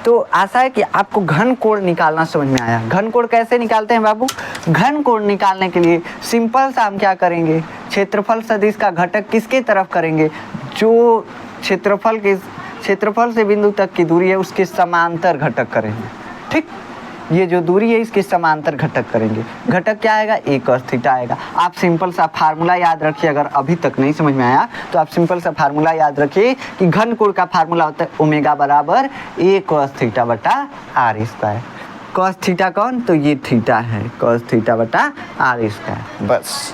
तो आशा है कि आपको घन कोण निकालना समझ में आया। घन कोण कैसे निकालते हैं बाबू, घन कोण निकालने के लिए सिंपल सा हम क्या करेंगे, क्षेत्रफल सदिश का घटक किसके तरफ करेंगे, जो क्षेत्रफल से बिंदु तक की दूरी है उसके समांतर घटक करेंगे। ठीक, ये जो दूरी है इसके समांतर घटक करेंगे। घटक क्या आएगा, a cos थीटा आएगा। आप सिंपल सा फार्मूला याद रखिए, अगर अभी तक नहीं समझ में आया तो आप सिंपल सा फार्मूला याद रखिए कि घन कोण का फार्मूला होता है ओमेगा बराबर a cos थीटा बटा r स्क्वायर। cos थीटा कौन, तो ये थीटा है, cos थीटा बटा r स्क्वायर। बस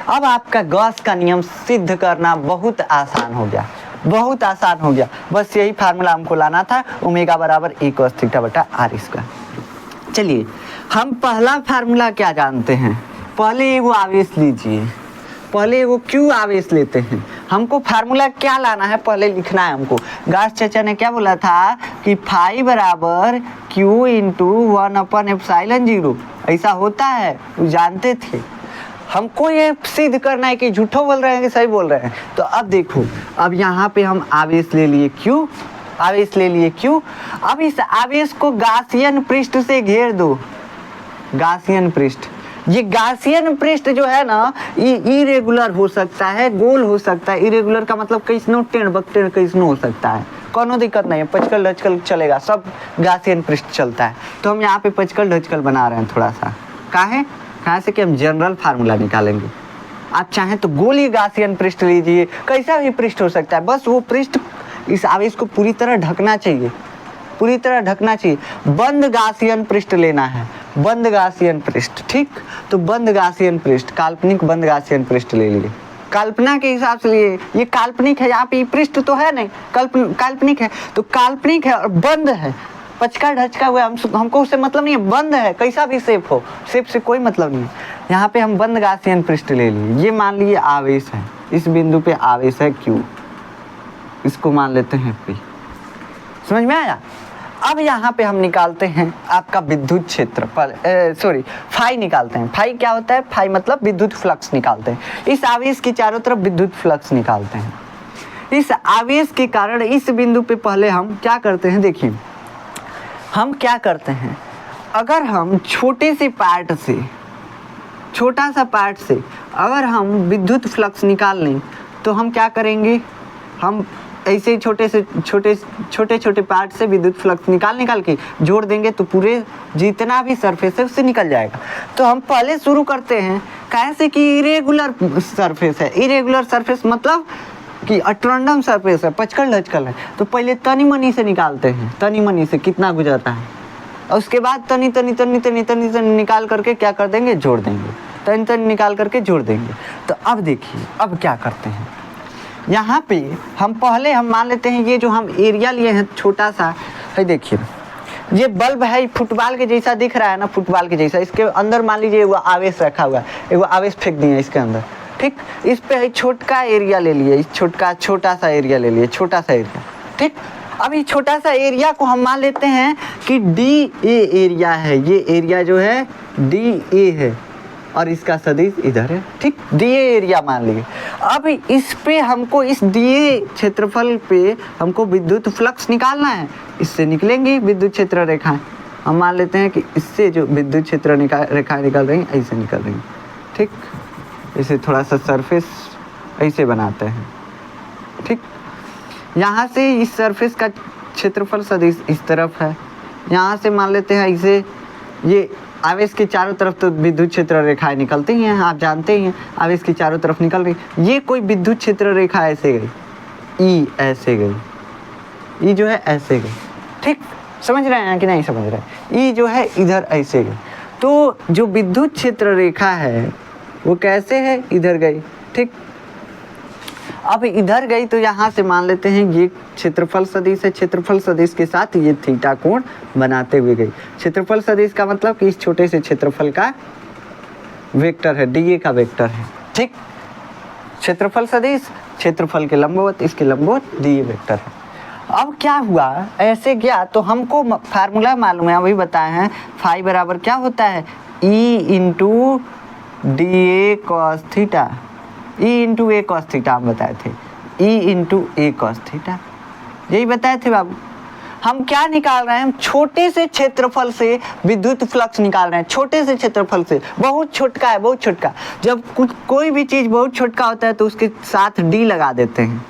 अब आपका गॉस का नियम सिद्ध करना बहुत आसान हो गया, बहुत आसान हो गया। बस यही फार्मूला हमको लाना था, ओमेगा बराबर a cos थीटा बटा r स्क्वायर। चलिए हम पहला फार्मूला क्या जानते हैं, पहले एगो आवेश लीजिए, पहले एगो क्यू आवेश लेते हैं। हमको फार्मूला क्या लाना है, पहले लिखना है हमको। गास चाचा ने क्या बोला था कि फाई बराबर क्यू इंटू 1/ε0, ऐसा होता है, वो जानते थे। हमको ये सिद्ध करना है कि झूठो बोल रहे हैं कि सही बोल रहे हैं। तो अब देखो, अब यहाँ पे हम आवेश ले लिए क्यू, आवेश ले लिए क्यू। अब इस आवेश को गासियन पृष्ठ से घेर दो, गासियन पृष्ठ। ये गासियन पृष्ठ जो है ना, ये इरेगुलर हो सकता है, गोल हो सकता है। इरेगुलर का मतलब कैसनो टेढ़ बकटेढ़ कैसनो हो सकता है, कोनो दिक्कत नहीं है, पचकल ढचकल चलेगा, सब गासियन पृष्ठ चलता है। तो हम यहाँ पे पचकल ढचकल बना रहे हैं थोड़ा सा, कहाँ से कि हम जनरल फार्मूला निकालेंगे। आप चाहें तो गोली गासियन पृष्ठ लीजिए, कैसा भी पृष्ठ हो सकता है, बस वो पृष्ठ इस आवेश को पूरी तरह ढकना चाहिए, पूरी तरह ढकना चाहिए। बंद गासियन पृष्ठ लेना है, बंद गासियन पृष्ठ, ठीक। तो बंद गासियन पृष्ठ, काल्पनिक बंद गासियन पृष्ठ ले लिए, कल्पना के हिसाब से लिए। ये काल्पनिक है, यहाँ पे पृष्ठ तो है नहीं, काल्पनिक है, तो काल्पनिक है और बंद है, पचका ढचका हुआ, हमको उससे मतलब नहीं है, बंद है, कैसा भी शेप हो, शेप से कोई मतलब नहीं है। यहाँ पे हम बंद गासियन पृष्ठ ले लिए। ये मान लिए आवेश है, इस बिंदु पे आवेश है Q, इसको मान लेते हैं P। समझ में आया। अब यहाँ पे हम निकालते हैं आपका विद्युत क्षेत्र, सॉरी फाई निकालते हैं। फाई क्या होता है, फाई मतलब विद्युत फ्लक्स निकालते हैं। इस आवेश के चारों तरफ विद्युत फ्लक्स निकालते हैं। इस आवेश के कारण इस बिंदु पे पहले हम क्या करते हैं, देखिए हम क्या करते हैं, अगर हम छोटे से पार्ट से, छोटा सा पार्ट से अगर हम विद्युत फ्लक्स निकाल लें तो हम क्या करेंगे, हम ऐसे ही छोटे छोटे पार्ट से विद्युत फ्लक्स निकाल के जोड़ देंगे तो पूरे जितना भी सरफेस है उससे निकल जाएगा। तो हम पहले शुरू करते हैं कैसे कि इरेगुलर सरफेस है, इरेगुलर सरफेस मतलब कि अटरंडम सरफेस है, पचकल ढचकल है। तो पहले तनी मनी से निकालते हैं, तनी मनी से कितना गुजरता है, और उसके बाद तनी तनी निकाल करके क्या कर देंगे, जोड़ देंगे, तनी तनी निकाल करके जोड़ देंगे। तो अब देखिए अब क्या करते हैं, यहाँ पे हम पहले हम मान लेते हैं ये जो हम एरिया लिए हैं छोटा सा है, देखिए ये बल्ब है, फुटबॉल के जैसा दिख रहा है ना, फुटबॉल के जैसा। इसके अंदर मान लीजिए वो आवेश रखा हुआ है, एगो आवेश फेंक दिए इसके अंदर, ठीक। इस पे है छोटा एरिया ले लिए, इस छोटा सा एरिया ले लिए, छोटा सा एरिया, ठीक। अब ये छोटा सा एरिया को हम मान लेते हैं कि DA एरिया है, ये एरिया जो है DA है और इसका सदिश इधर है, ठीक। DA एरिया मान लिए। अब इस पे हमको, इस DA क्षेत्रफल पे हमको विद्युत फ्लक्स निकालना है, इससे निकलेंगी विद्युत क्षेत्र रेखाएं। हम मान लेते हैं कि इससे जो विद्युत क्षेत्र रेखाएं निकल रही हैं ऐसे निकल रही हैं, ठीक। इसे थोड़ा सा सरफेस ऐसे बनाते हैं, ठीक। यहाँ से इस सरफेस का क्षेत्रफल सदिश इस तरफ है, यहाँ से मान लेते हैं इसे, ये आवेश के चारों तरफ तो विद्युत क्षेत्र रेखाएं निकलती हैं, आप जानते ही हैं, आवेश के चारों तरफ निकल रही। ये कोई विद्युत क्षेत्र रेखा ऐसे गई, ई ऐसे गई, ई जो है ऐसे गई, ठीक। समझ रहे हैं कि नहीं समझ रहे हैं, ई जो है इधर ऐसे गई। तो जो विद्युत क्षेत्र रेखा है वो कैसे है, इधर गई, ठीक। अब इधर गई तो यहाँ से मान लेते हैं ये क्षेत्रफल सदिश है, क्षेत्रफल सदिश के साथ ये थीटा कोण बनाते हुए गई। क्षेत्रफल सदिश का मतलब कि इस छोटे से क्षेत्रफल का वेक्टर है, DA का वेक्टर है, ठीक। क्षेत्रफल सदिश, क्षेत्रफल के लंबवत, इसके लंबवत DA वेक्टर है। अब क्या हुआ, ऐसे गया तो हमको फार्मूला मालूम है, अभी बताए हैं, फाई बराबर क्या होता है, E into DA cos theta, E into A cos theta हम बताए थे, E into A cos theta, यही बताए थे बाबू। हम क्या निकाल रहे हैं, हम छोटे से क्षेत्रफल से विद्युत फ्लक्स निकाल रहे हैं, छोटे से क्षेत्रफल से, बहुत छोटका है, बहुत छोटका। जब कोई भी चीज़ बहुत छोटका होता है तो उसके साथ D लगा देते हैं,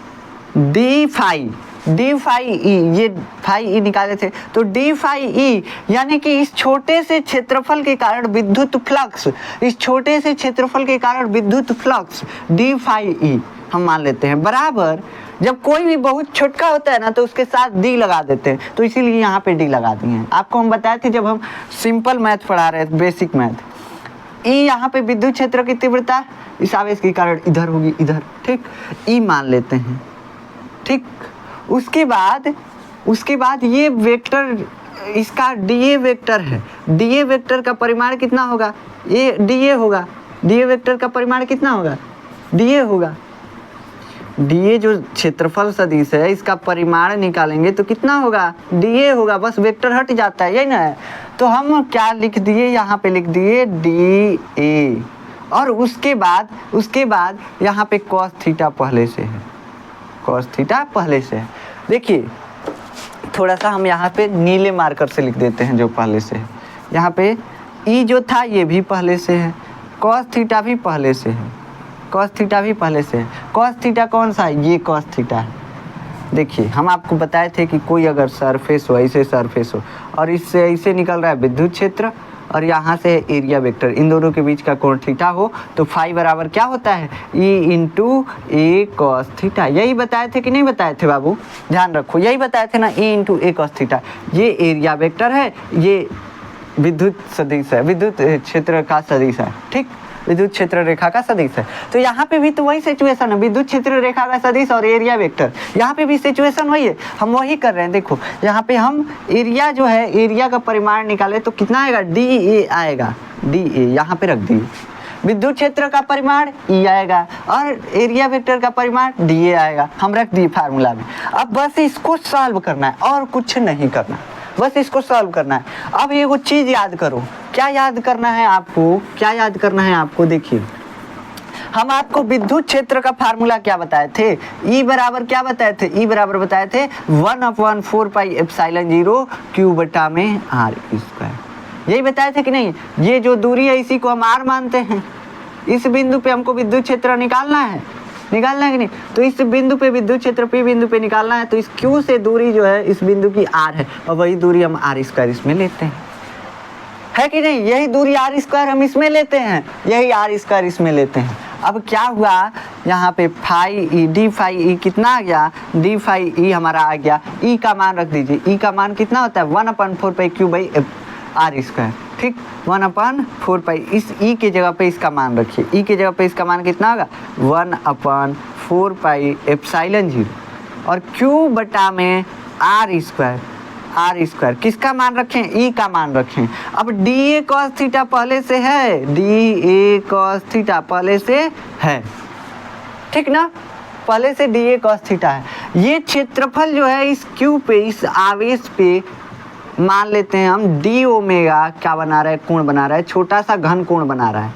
D phi, D phi E, ये फाई ई निकाले थे, तो डी फाई ई यानी कि इस छोटे से क्षेत्रफल के कारण विद्युत फ्लक्स, इस छोटे से क्षेत्रफल के कारण विद्युत फ्लक्स डी फाई ई हम मान लेते हैं बराबर, जब कोई भी बहुत छोटा होता है ना तो उसके साथ डी लगा देते हैं, तो इसीलिए यहाँ पे डी लगा दिए हैं। आपको हम बताए थे जब हम सिंपल मैथ पढ़ा रहे थे, बेसिक मैथ, ई यहाँ पे विद्युत क्षेत्र की तीव्रता इस आवेश के कारण इधर होगी, इधर, ठीक, ई मान लेते हैं, ठीक। उसके बाद ये वेक्टर, इसका डीए वेक्टर है, डीए वेक्टर का परिमाण कितना होगा, ये डीए होगा, डीए वेक्टर का परिमाण कितना होगा, डीए होगा, डीए जो क्षेत्रफल सदिश है इसका परिमाण निकालेंगे तो कितना होगा, डीए होगा, बस वेक्टर हट जाता है, यही ना है। तो हम क्या लिख दिए, यहाँ पे लिख दिए डी ए, और उसके बाद यहाँ पे कॉस थीटा पहले से है, कॉस थीटा पहले से है। देखिए थोड़ा सा हम यहाँ पे नीले मार्कर से लिख देते हैं जो पहले से है, यहाँ पे ई जो था ये भी पहले से है, कॉस थीटा भी पहले से है, कॉस थीटा भी पहले से है। कॉस थीटा कौन सा है, ये कॉस थीटा है। देखिए हम आपको बताए थे कि कोई अगर सरफेस हो, ऐसे सरफेस हो और इससे ऐसे निकल रहा है विद्युत क्षेत्र और यहाँ से एरिया वेक्टर, इन दोनों के बीच का कोण थीटा हो तो फाई बराबर क्या होता है, ई इंटू ए कॉस थीटा। यही बताए थे कि नहीं बताए थे बाबू, ध्यान रखो, यही बताए थे ना, ई इंटू ए कॉस थीटा। ये एरिया वेक्टर है, ये विद्युत सदिश है, विद्युत क्षेत्र का सदिश है, ठीक, विद्युत क्षेत्र रेखा का सदिश है। तो यहाँ पे भी तो वही सिचुएशन है, विद्युत क्षेत्र रेखा का सदिश और एरिया वेक्टर, यहाँ पे भी सिचुएशन वही है, हम वही कर रहे हैं। देखो यहाँ पे हम एरिया जो है, एरिया का परिमाण निकाले तो कितना आएगा, डी ए आएगा, डी ए यहाँ पे रख दिए, विद्युत क्षेत्र का परिमाण ई आएगा और एरिया वेक्टर का परिमाण डी ए आएगा, हम रख दिए फार्मूला में। अब बस इसको सॉल्व करना है और कुछ नहीं करना, बस इसको सॉल्व करना है। अब ये वो चीज़ याद करो, क्या याद करना है आपको, क्या याद करना है आपको, देखिए हम आपको विद्युत क्षेत्र का फार्मूला क्या बताए थे, ई बराबर क्या बताए थे, ई बराबर बताए थे 1/4 पाई एप्सिलॉन 0 क्यू बटा में आर स्क्वायर, यही बताए थे कि नहीं। ये जो दूरी है इसी को हम आर मानते हैं, इस बिंदु पे हमको विद्युत क्षेत्र निकालना है कि नहीं, तो इस बिंदु पे विद्युत क्षेत्र पी बिंदु पे निकालना है, तो इस क्यू से दूरी जो है इस बिंदु की आर है और वही दूरी हम आर स्क्वायर इसमें लेते हैं, है कि नहीं, यही दूरी आर स्क्वायर हम इसमें लेते हैं, यही आर स्क्वायर इसमें लेते हैं। अब क्या हुआ, यहाँ पे phi E, D phi E कितना आ गया, डी फाई ई हमारा आ गया, ई का मान रख दीजिए, ई का मान कितना होता है 1/4 पाई क्यू बाई आर स्क्वायर, ठीक, 1/4 पाई, इस ई के जगह पे इसका मान रखिए, ई के जगह पे इसका मान कितना होगा 1/4 पाई एप्सिलॉन 0 और क्यू बटा में आर स्क्वायर, आर स्क्वायर किसका मान रखें, ई का मान रखें। अब डी ए कॉस थीटा पहले से है, डी ए कॉस थीटा पहले से है, ठीक ना, पहले से डी ए कॉस थीटा है। ये क्षेत्रफल जो है इस क्यू पे, इस आवेश पे मान लेते हैं हम डी ओमेगा क्या बना रहा है, कोण बना रहा है, छोटा सा घन कोण बना रहा है।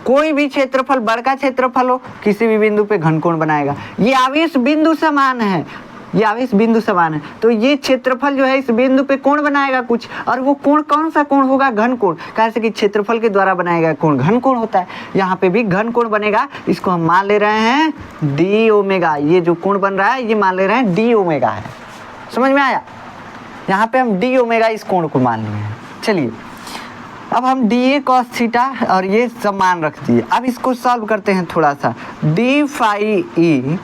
कोई भी क्षेत्रफल, बड़का क्षेत्रफल हो, किसी भी बिंदु पे घन कोण बनाएगा। ये आवेश बिंदु समान है, ये आवेश बिंदु समान है, तो ये क्षेत्रफल जो है इस बिंदु पे कोण बनाएगा कुछ, और वो कोण कौन सा कोण होगा, घन कोण, कैसे कि क्षेत्रफल के द्वारा बनाएगा कोण घन कोण होता है, यहाँ पे भी घन कोण बनेगा। इसको हम मान ले रहे हैं डी ओमेगा, ये जो कोण बन रहा है ये मान ले रहे हैं डी ओमेगा है, समझ में आया, यहाँ पे हम डी ओमेगा इस कोण को मान लिए हैं। चलिए अब हम डी ए कॉस थीटा और ये सब मान रख दिए, अब इसको सॉल्व करते हैं थोड़ा सा। डी फाई ई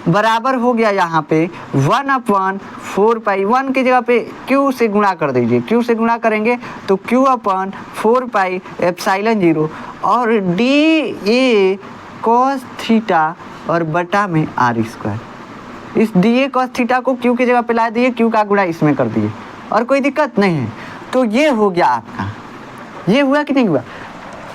बराबर हो गया यहाँ पे 1/4 पाई, 1 की जगह पे क्यू से गुणा कर दीजिए, क्यू से गुणा करेंगे तो Q/4 पाई एप्सिलॉन 0 और डी ए कॉस थीटा और बटा में आर स्क्वायर। इस डी ए कॉस थीटा को क्यू की जगह पे ला दिए, क्यू का गुणा इसमें कर दिए और कोई दिक्कत नहीं है। तो ये हो गया आपका, ये हुआ कि नहीं हुआ,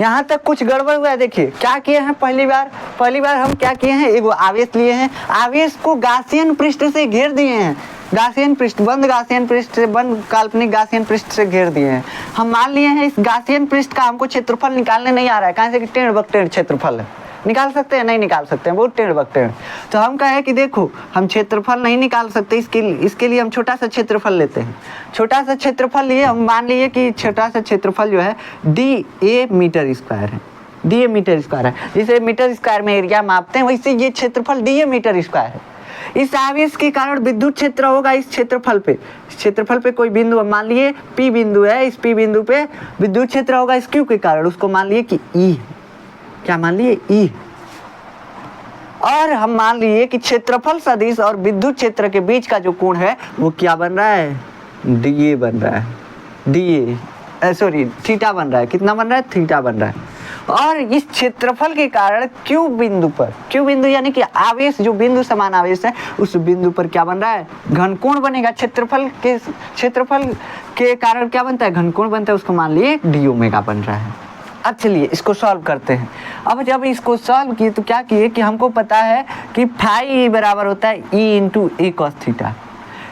यहाँ तक कुछ गड़बड़ हुआ है। देखिए क्या किए हैं, पहली बार हम क्या किए हैं, एक आवेश लिए हैं, आवेश को गासियन पृष्ठ से घेर दिए हैं, गासियन पृष्ठ, बंद गासियन पृष्ठ से, बंद काल्पनिक गासियन पृष्ठ से घेर दिए हैं। हम मान लिए हैं इस गासियन पृष्ठ का हमको क्षेत्रफल निकालने नहीं आ रहा है, कहाँ से कि टेढ़ बकटेढ़ क्षेत्रफल है, निकाल सकते हैं, नहीं निकाल सकते हैं, बहुत टेढ़ बकटेढ़। तो हम कहे कि देखो हम क्षेत्रफल नहीं निकाल सकते, इसके लिए हम छोटा सा क्षेत्रफल लेते हैं। छोटा सा क्षेत्रफल लिए, हम मान लिए कि छोटा सा क्षेत्रफल जो है डी ए मीटर स्क्वायर है, डी ए मीटर स्क्वायर है, जिसे मीटर स्क्वायर में एरिया मापते हैं वैसे ये क्षेत्रफल डी ए मीटर स्क्वायर है। इस आवेश के कारण विद्युत क्षेत्र होगा इस क्षेत्रफल पे, इस क्षेत्रफल पे कोई बिंदु, मान लिए P बिंदु है, इस P बिंदु पे विद्युत क्षेत्र होगा इस Q के कारण, उसको मान लिए कि E, क्या मान लिए E। और हम मान लिए कि क्षेत्रफल सदिश और विद्युत क्षेत्र के बीच का जो कोण है वो क्या बन रहा है, DA बन रहा है, DA सॉरी थीटा बन रहा है, कितना बन रहा है, थीटा बन रहा है। और इस क्षेत्रफल के कारण Q बिंदु पर, Q बिंदु यानी कि आवेश, जो बिंदु समान आवेश है उस बिंदु पर क्या बन रहा है, घनकोण बनेगा। क्षेत्रफल के कारण क्या बनता है, घनकोण बनता है, उसको मान लिए डी ओमेगा बन रहा है। अब चलिए इसको सॉल्व करते हैं। अब जब इसको सॉल्व किए तो क्या किए कि हमको पता है कि फाई बराबर होता है E इंटू ए कॉस थीटा,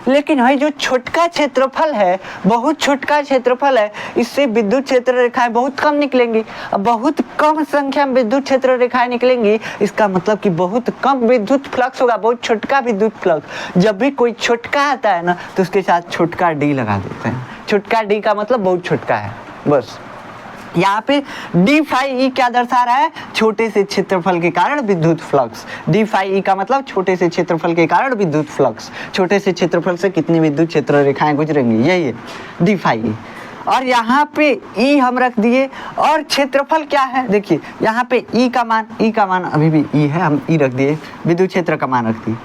लेकिन भाई जो छोटका क्षेत्रफल है, बहुत छोटका क्षेत्रफल है, इससे विद्युत क्षेत्र रेखाएं बहुत कम निकलेंगी। अब बहुत कम संख्या में विद्युत क्षेत्र रेखाएं निकलेंगी, इसका मतलब कि बहुत कम विद्युत फ्लक्स होगा, बहुत छोटका विद्युत फ्लक्स। जब भी कोई छोटका आता है ना तो उसके साथ छोटका डी लगा देते हैं। छोटका डी का मतलब बहुत छोटका है, बस। यहाँ पे डी फाई ई क्या दर्शा रहा है, छोटे से क्षेत्रफल के कारण विद्युत फ्लक्स। डी फाई ई का मतलब छोटे से क्षेत्रफल के कारण विद्युत फ्लक्स, छोटे से क्षेत्रफल से कितनी विद्युत क्षेत्र रेखाएं गुजरेंगी, यही है डी फाई ई। और यहाँ पे ई हम रख दिए, और क्षेत्रफल क्या है, देखिए यहाँ पे ई का मान अभी भी ई है, हम ई रख दिए, विद्युत क्षेत्र का मान रख दिए।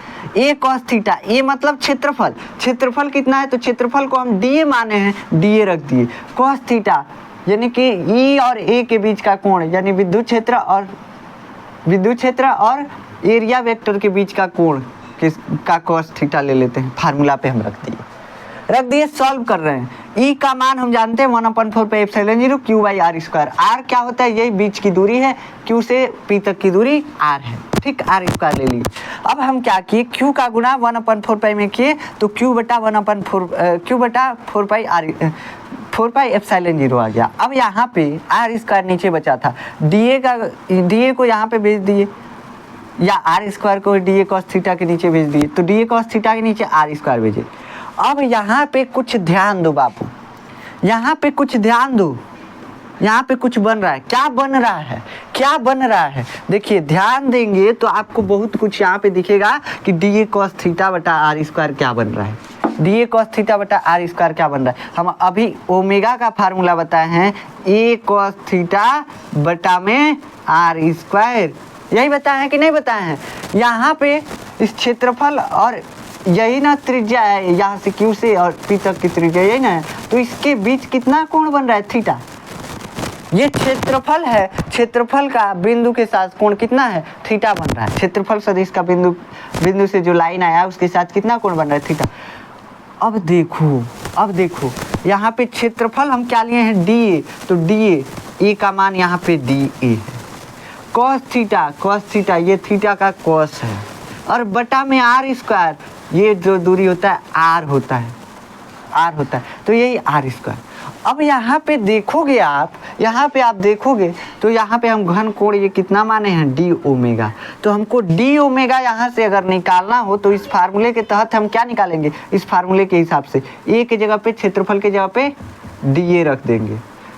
ए कॉस थीटा, ए मतलब क्षेत्रफल, क्षेत्रफल कितना है तो क्षेत्रफल को हम डी ए माने हैं, डी ए रख दिए। कॉस थीटा यानी कि ई और ए के बीच का कोण, यानी विद्युत क्षेत्र और एरिया वेक्टर के बीच का कोण का कॉस थीटा ले लेते हैं, फार्मूला पे हम रख दिए, सॉल्व कर रहे हैं। ई का मान हम जानते हैं 1/4 पे epsilon 0 Q by R square. R क्या होता है, यही बीच की दूरी है, Q से P तक की दूरी आर है, ठीक, आर स्क्वायर ले ली। अब हम क्या किए, Q का गुना 1/4 पाई में किए तो Q बटा 4 पाई एप्सिलॉन 0 आ गया। अब यहाँ पे आर स्क्वायर नीचे बचा था, डी को यहाँ पे भेज दिए, या आर स्क्वायर को डी ए कॉस थीटा के नीचे भेज दिए, तो डी ए कॉस थीटा के नीचे आर स्क्वायर भेजे। अब यहाँ पे कुछ ध्यान दो बापू, यहाँ पे कुछ ध्यान दो, यहाँ पे कुछ बन रहा है, क्या बन रहा है, देखिए ध्यान देंगे तो आपको बहुत कुछ यहाँ पे दिखेगा कि डी ए कॉस थीटा बटा आर स्क्वायर क्या बन रहा है, डी ए कॉस थीटा बटा आर स्क्वायर क्या बन रहा है। हम अभी ओमेगा का फार्मूला बताए हैं, ए कॉस थीटा बटा में आर स्क्वायर, यही बताए हैं कि नहीं बताए हैं। यहाँ पे इस क्षेत्रफल और यही ना त्रिज्या है, यहाँ से Q से और P तक की त्रिज्या यही ना है, तो इसके बीच कितना कोण बन रहा है, थीटा। ये क्षेत्रफल है, क्षेत्रफल का बिंदु के साथ कोण कितना है, थीटा बन रहा है। क्षेत्रफल सदिश का बिंदु से जो लाइन आया उसके साथ कितना कोण बन रहा है, थीटा। अब देखो यहाँ पे क्षेत्रफल हम क्या लिए हैं, डी ए, तो डी ए का मान यहाँ पे डी ए है। कॉस थीटा ये थीटा का कॉस है, और बटा में आर स्क्वायर, ये जो दूरी होता है आर होता है, तो यही आर स्क्वायर। अब यहाँ पे देखोगे आप देखोगे तो यहाँ पे हम घन कोण ये कितना माने हैं, डी ओमेगा। तो हमको डी ओमेगा यहाँ से अगर निकालना हो तो इस फार्मूले के तहत हम क्या निकालेंगे, इस फार्मूले के हिसाब से ए के जगह पे क्षेत्रफल के जगह पे डी ए रख देंगे।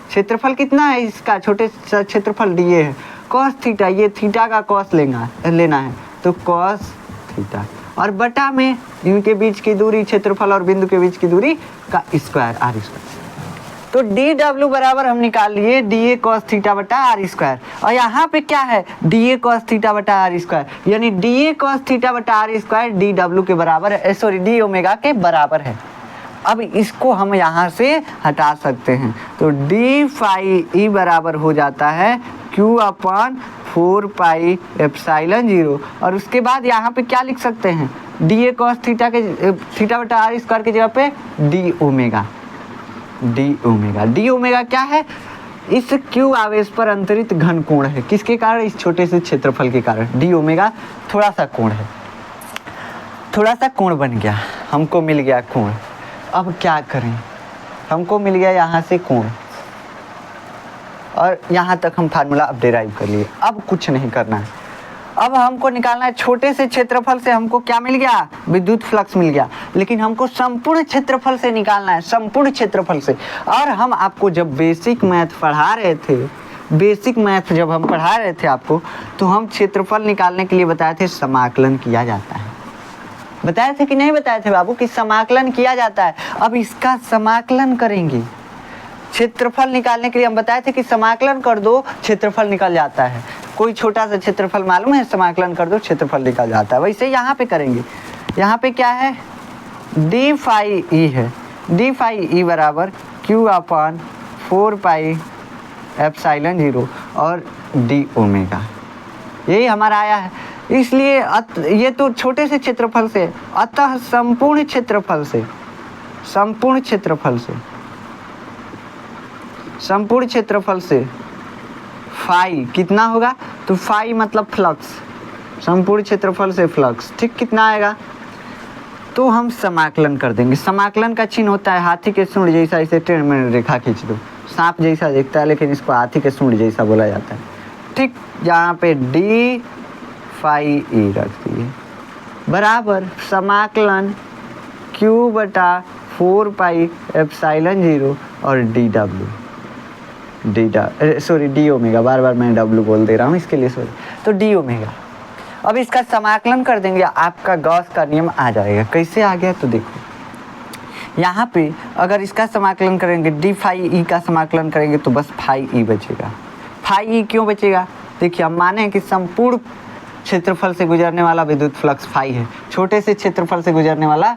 क्षेत्रफल कितना है इसका, छोटे क्षेत्रफल डी ए है। कॉस थीटा, ये थीटा का कॉस लेना है तो कॉस थीटा, और बटा में इनके बीच की दूरी, क्षेत्रफल और बिंदु के बीच की दूरी का स्क्वायर, आर स्क्वायर। तो डी डब्ल्यू बराबर हम निकाल लिए डी ए कॉस थीटा बटा आर स्क्वायर, और यहाँ पे क्या है, डी ए कॉस थीटा बटा आर स्क्वायर, यानी डी ए कॉस थीटा बटा आर स्क्वायर डी डब्ल्यू के बराबर है, सॉरी डी ओमेगा के बराबर है। अब इसको हम यहाँ से हटा सकते हैं, तो डी फाई ई बराबर हो जाता है Q अपन 4 पाई एप्सिलॉन 0, और उसके बाद यहाँ पे क्या लिख सकते हैं, डी ए कॉस थीटा बटा आर स्क्वायर की जगह पे डी ओमेगा क्या है, इस Q आवेश पर अंतरित घन कोण है, किसके कारण, इस छोटे से क्षेत्रफल के कारण। डी ओमेगा थोड़ा सा कोण बन गया, हमको मिल गया कोण। अब क्या करें, हमको मिल गया यहाँ से कोण, और यहाँ तक हम फार्मूला अब डिराइव कर लिए। अब कुछ नहीं करना है, अब हमको निकालना है छोटे से क्षेत्रफल से हमको क्या मिल गया, विद्युत फ्लक्स मिल गया, लेकिन हमको संपूर्ण क्षेत्रफल से निकालना है, संपूर्ण क्षेत्रफल से। और हम आपको जब बेसिक मैथ पढ़ा रहे थे आपको, तो हम क्षेत्रफल निकालने के लिए बताए थे समाकलन किया जाता है। बताए थे कि नहीं बताए थे बाबू कि समाकलन किया जाता है। अब इसका समाकलन करेंगे, क्षेत्रफल निकालने के लिए हम बताए थे कि समाकलन कर दो क्षेत्रफल निकल जाता है। कोई छोटा सा क्षेत्रफल मालूम है, समाकलन कर दो क्षेत्रफल निकल जाता है। वैसे यहाँ पे करेंगे, यहाँ पे क्या है, डी फाई ई है, डी फाई ई बराबर क्यू अपॉन 4 पाई एप्सिलॉन 0 और डी ओमेगा, यही हमारा आया है। इसलिए ये तो छोटे से क्षेत्रफल से, अतः संपूर्ण क्षेत्रफल से, संपूर्ण क्षेत्रफल से फाई कितना होगा, तो फाई मतलब फ्लक्स, संपूर्ण क्षेत्रफल से फ्लक्स, ठीक, कितना आएगा, तो हम समाकलन कर देंगे। समाकलन का चिन्ह होता है हाथी के सूंड जैसा, इसे टेढ़ में रेखा खींच दो, सांप जैसा दिखता है लेकिन इसको हाथी के सूंड जैसा बोला जाता है, ठीक। यहाँ पे डी फाई ई रख दिए बराबर समाकलन क्यू बटा 4 पाई एप्सिलॉन 0 और डी ओमेगा, बार बार मैं डब्लू बोल दे रहा हूँ इसके लिए सॉरी, तो डी ओमेगा। अब इसका समाकलन कर देंगे, आपका गॉस का नियम आ जाएगा। कैसे आ गया, तो देखो यहाँ पे अगर इसका समाकलन करेंगे, डी फाई ई का समाकलन करेंगे तो बस फाई ई बचेगा। फाई ई क्यों बचेगा, देखिए हम माने हैं कि संपूर्ण क्षेत्रफल से गुजरने वाला विद्युत फ्लक्स फाई है, छोटे से क्षेत्रफल से गुजरने वाला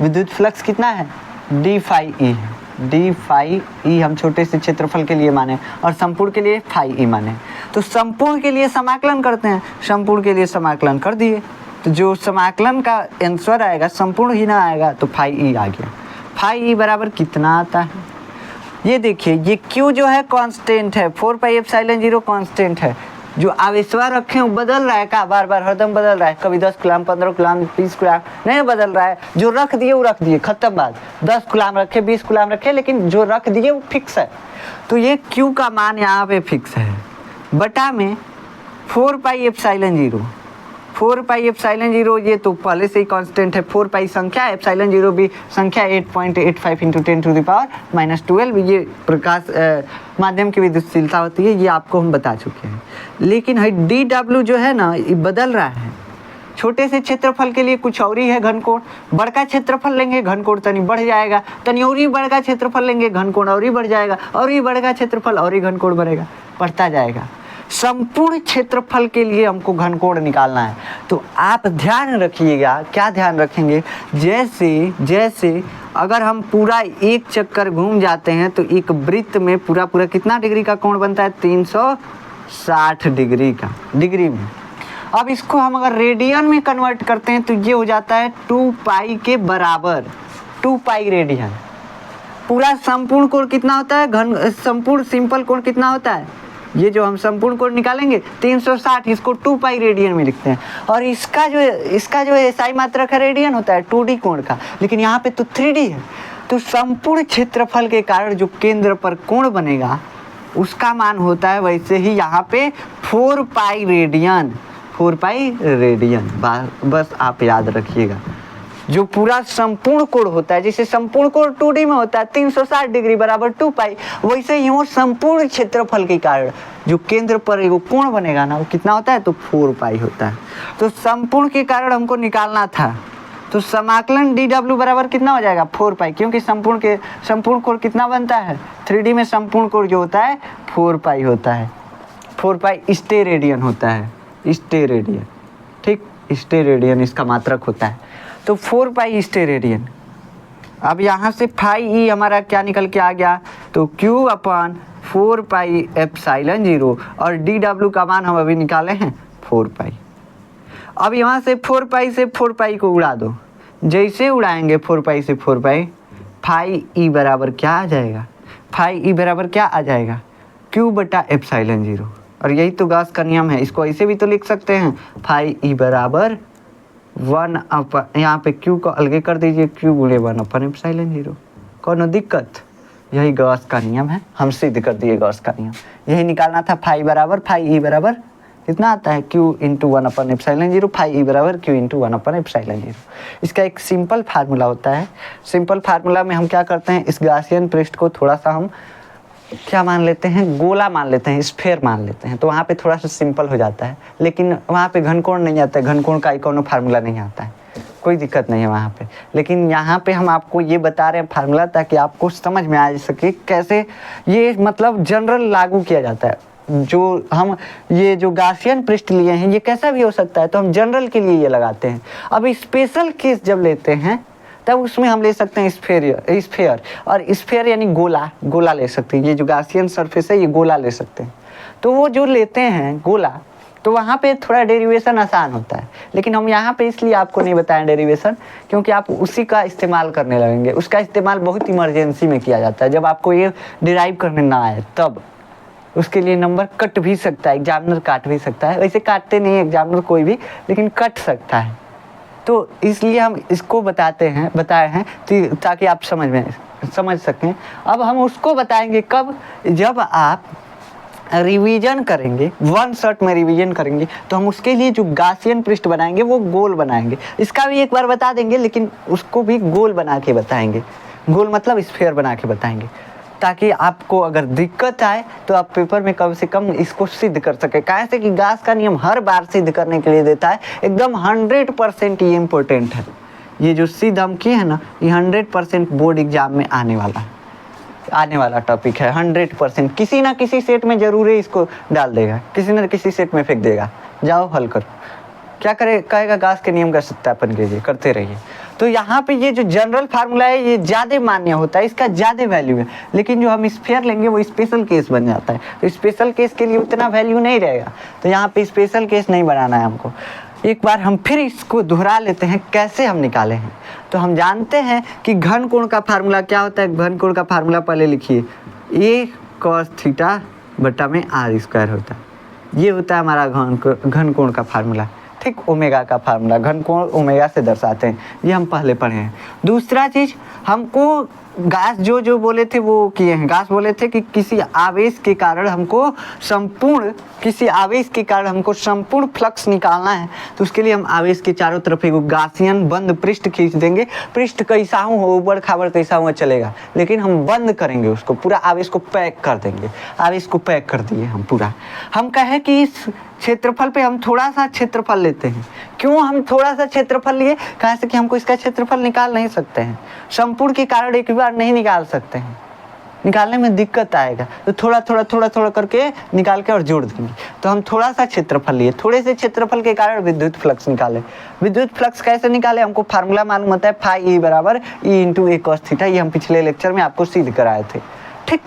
विद्युत फ्लक्स कितना है, डी फाई ई है। डी फाई ई हम छोटे से क्षेत्रफल के लिए माने और संपूर्ण के लिए फाई ई माने, तो संपूर्ण के लिए समाकलन करते हैं, संपूर्ण के लिए समाकलन कर दिए, तो जो समाकलन का आंसर आएगा संपूर्ण ही ना आएगा, तो फाई ई आ गया। फाई ई बराबर कितना आता है, ये देखिए, ये क्यू जो है कांस्टेंट है, 4 पाई एप्सिलॉन 0 कांस्टेंट है, जो आवेशवार रखे हैं वो बदल रहा है का, बार बार हरदम बदल रहा है, कभी 10 कूलम 15 कूलम 20 कूलम नहीं बदल रहा है, जो रख दिए वो रख दिए, खत्म बात। 10 कूलम रखे 20 कूलम रखे, लेकिन जो रख दिए वो फिक्स है, तो ये क्यू का मान यहाँ पे फिक्स है, बटा में 4 पाई एप्सिलॉन 0, 4 पाई एप्सिलॉन 0 ये तो पहले से ही कांस्टेंट है, 4 पाई संख्या, एप्सिलॉन 0 भी संख्या, 8.85 × 10⁻⁻12 ये प्रकाश माध्यम की विद्युतशीलता होती है, ये आपको हम बता चुके हैं। लेकिन है डी डब्ल्यू जो है ना, ये बदल रहा है, छोटे से क्षेत्रफल के लिए कुछ और ही है घनकोण, बड़का क्षेत्रफल लेंगे घनकोण तनी बढ़ जाएगा, तनी और ही बड़का क्षेत्रफल लेंगे घनकोण और ही बढ़ जाएगा, और ही बड़का क्षेत्रफल और ही घनकोण बढ़ेगा, बढ़ता जाएगा। संपूर्ण क्षेत्रफल के लिए हमको घनकोण निकालना है, तो आप ध्यान रखिएगा, क्या ध्यान रखेंगे, जैसे अगर हम पूरा एक चक्कर घूम जाते हैं तो एक वृत्त में पूरा कितना डिग्री का कोण बनता है, 360 डिग्री का, डिग्री में। अब इसको हम अगर रेडियन में कन्वर्ट करते हैं तो ये हो जाता है 2 पाई के बराबर, 2 पाई रेडियन। पूरा संपूर्ण कोण कितना होता है, संपूर्ण सिंपल कोण कितना होता है, ये जो हम संपूर्ण कोण निकालेंगे 360, इसको 2 पाई रेडियन में लिखते हैं, और इसका जो एसआई मात्रक है रेडियन होता है 2D कोण का, लेकिन यहाँ पे तो 3D है, तो संपूर्ण क्षेत्रफल के कारण जो केंद्र पर कोण बनेगा उसका मान होता है वैसे ही यहाँ पे 4 पाई रेडियन, 4 पाई रेडियन, बस आप याद रखिएगा। जो पूरा संपूर्ण कोण होता है, जैसे संपूर्ण कोण 2D में होता है 360 डिग्री बराबर 2 पाई, वैसे ही वो संपूर्ण क्षेत्रफल के कारण जो केंद्र पर एगो कोण बनेगा ना, वो कितना होता है, तो 4 पाई होता है। तो संपूर्ण के कारण हमको निकालना था, तो समाकलन डी डब्ल्यू बराबर कितना हो जाएगा, 4 पाई, क्योंकि संपूर्ण कोण कितना बनता है, 3D में संपूर्ण कोण जो होता है 4 पाई होता है, 4 पाई स्टेरेडियन होता है, स्टेरेडियन, ठीक, स्टेरेडियन इसका मात्रक होता है, तो 4 पाई स्टेरेडियन। अब यहाँ से फाई ई हमारा क्या निकल के आ गया, तो Q अपॉन 4 पाई एप्सिलॉन 0 और डी डब्ल्यू का मान हम अभी निकाले हैं 4 पाई। अब यहाँ से 4 पाई से 4 पाई को उड़ा दो, जैसे उड़ाएंगे 4 पाई से 4 पाई, फाई ई बराबर क्या आ जाएगा, फाई ई बराबर क्या आ जाएगा, Q बटा एप्सिलॉन 0, और यही तो गॉस का नियम है। इसको ऐसे भी तो लिख सकते हैं, फाई ई बराबर 1 अपन, यहाँ पे Q को अलगे कर दीजिए, Q गुणे 1 अपन एप्सिलॉन 0, कोनो दिक्कत, यही गॉस का नियम है, हम सिद्ध कर दिए गॉस का नियम, यही निकालना था। फाई बराबर फाई ई बराबर कितना आता है, Q इंटू 1 अपन एप्सिलॉन 0, फाई ई बराबर Q इंटू 1 अपन एप्सिलॉन 0। इसका एक सिंपल फार्मूला होता है, सिंपल फार्मूला में हम क्या करते हैं, इस गॉसियन पृष्ठ को थोड़ा सा हम क्या मान लेते हैं, गोला मान लेते हैं, स्फेयर मान लेते हैं, तो वहाँ पे थोड़ा सा सिंपल हो जाता है। लेकिन वहाँ पे घनकोण नहीं आता है, घनकोण का कोनो फार्मूला नहीं आता है, कोई दिक्कत नहीं है वहाँ पे। लेकिन यहाँ पे हम आपको ये बता रहे हैं फार्मूला, ताकि आपको समझ में आ सके कैसे ये मतलब जनरल लागू किया जाता है। जो हम ये जो गासियन पृष्ठ लिए हैं ये कैसा भी हो सकता है, तो हम जनरल के लिए ये लगाते हैं। अब स्पेशल केस जब लेते हैं तब उसमें हम ले सकते हैं स्फेयर, और स्फेयर यानी गोला ले सकते हैं। ये जो गासियन सरफेस है ये गोला ले सकते हैं। तो वो जो लेते हैं गोला, तो वहाँ पे थोड़ा डेरिवेशन आसान होता है। लेकिन हम यहाँ पे इसलिए आपको नहीं बताएं डेरिवेशन, क्योंकि आप उसी का इस्तेमाल करने लगेंगे। उसका इस्तेमाल बहुत इमरजेंसी में किया जाता है, जब आपको ये डिराइव करने ना आए तब। उसके लिए नंबर कट भी सकता है, एग्जामिनर काट भी सकता है। वैसे काटते नहीं है एग्जामिनर कोई भी, लेकिन कट सकता है। तो इसलिए हम इसको बताए हैं ताकि आप समझ सकें। अब हम उसको बताएंगे कब, जब आप रिवीजन करेंगे, वन शॉट में रिवीजन करेंगे, तो हम उसके लिए जो गासियन पृष्ठ बनाएंगे वो गोल बनाएंगे। इसका भी एक बार बता देंगे, लेकिन उसको भी गोल बना के बताएंगे। गोल मतलब स्फेयर बना के बताएंगे, ताकि आपको अगर दिक्कत आए तो आप पेपर में कम से कम इसको सिद्ध कर सके। कैसे कि गास का नियम हर बार सिद्ध करने के लिए देता है, एकदम 100% ये इम्पोर्टेंट है। ये जो सिद्ध हम किए हैं ना, ये 100% बोर्ड एग्जाम में आने वाला टॉपिक है। 100% किसी ना किसी सेट में जरूर ही इसको डाल देगा, किसी ना किसी सेट में फेंक देगा। जाओ हल करो, क्या करे, कहेगा गास के नियम का सत्यापन कीजिए, करते रहिए। तो यहाँ पे ये जो जनरल फार्मूला है ये ज़्यादा मान्य होता है, इसका ज़्यादा वैल्यू है। लेकिन जो हम स्फेयर लेंगे वो स्पेशल केस बन जाता है, तो स्पेशल केस के लिए उतना वैल्यू नहीं रहेगा। तो यहाँ पे स्पेशल केस नहीं बनाना है हमको। एक बार हम फिर इसको दोहरा लेते हैं कैसे हम निकाले हैं। तो हम जानते हैं कि घन कोण का फार्मूला क्या होता है। घन कोण का फार्मूला पहले लिखिए, a cos थीटा बटा में r स्क्वायर होता है। ये होता है हमारा घन कोण का फार्मूला। ठीक, ओमेगा का फार्मूला, घन कोण ओमेगा से दर्शाते हैं, ये हम पहले पढ़े हैं। दूसरा चीज़, हमको गास जो बोले थे वो किए हैं। गास बोले थे कि किसी आवेश के कारण हमको संपूर्ण फ्लक्स निकालना है, तो उसके लिए हम आवेश के चारों तरफ एक गासियन बंद पृष्ठ खींच देंगे। पृष्ठ कैसा हो, ऊबड़ खाबड़ कैसा हुआ चलेगा, लेकिन हम बंद करेंगे उसको, पूरा आवेश को पैक कर देंगे। आवेश को पैक कर दिए हम पूरा। हम कहें कि इस क्षेत्रफल पे हम थोड़ा सा क्षेत्रफल लेते हैं। क्यों हम थोड़ा सा क्षेत्रफल लिए? कहे कि हमको इसका क्षेत्रफल निकाल नहीं सकते हैं, संपूर्ण के कारण एक बार नहीं निकाल सकते हैं, निकालने में दिक्कत आएगा। तो थोड़ा थोड़ा करके निकाल के और जोड़ देंगे। तो हम थोड़ा सा क्षेत्रफल लिए, थोड़े से क्षेत्रफल के कारण विद्युत फ्लक्स निकाले। विद्युत फ्लक्स कैसे निकाले? हमको फार्मूला मालूम होता है, फाई ई बराबर ई इंटू ए कॉस थीटा। ये हम पिछले लेक्चर में आपको सिद्ध कराए थे। ठीक,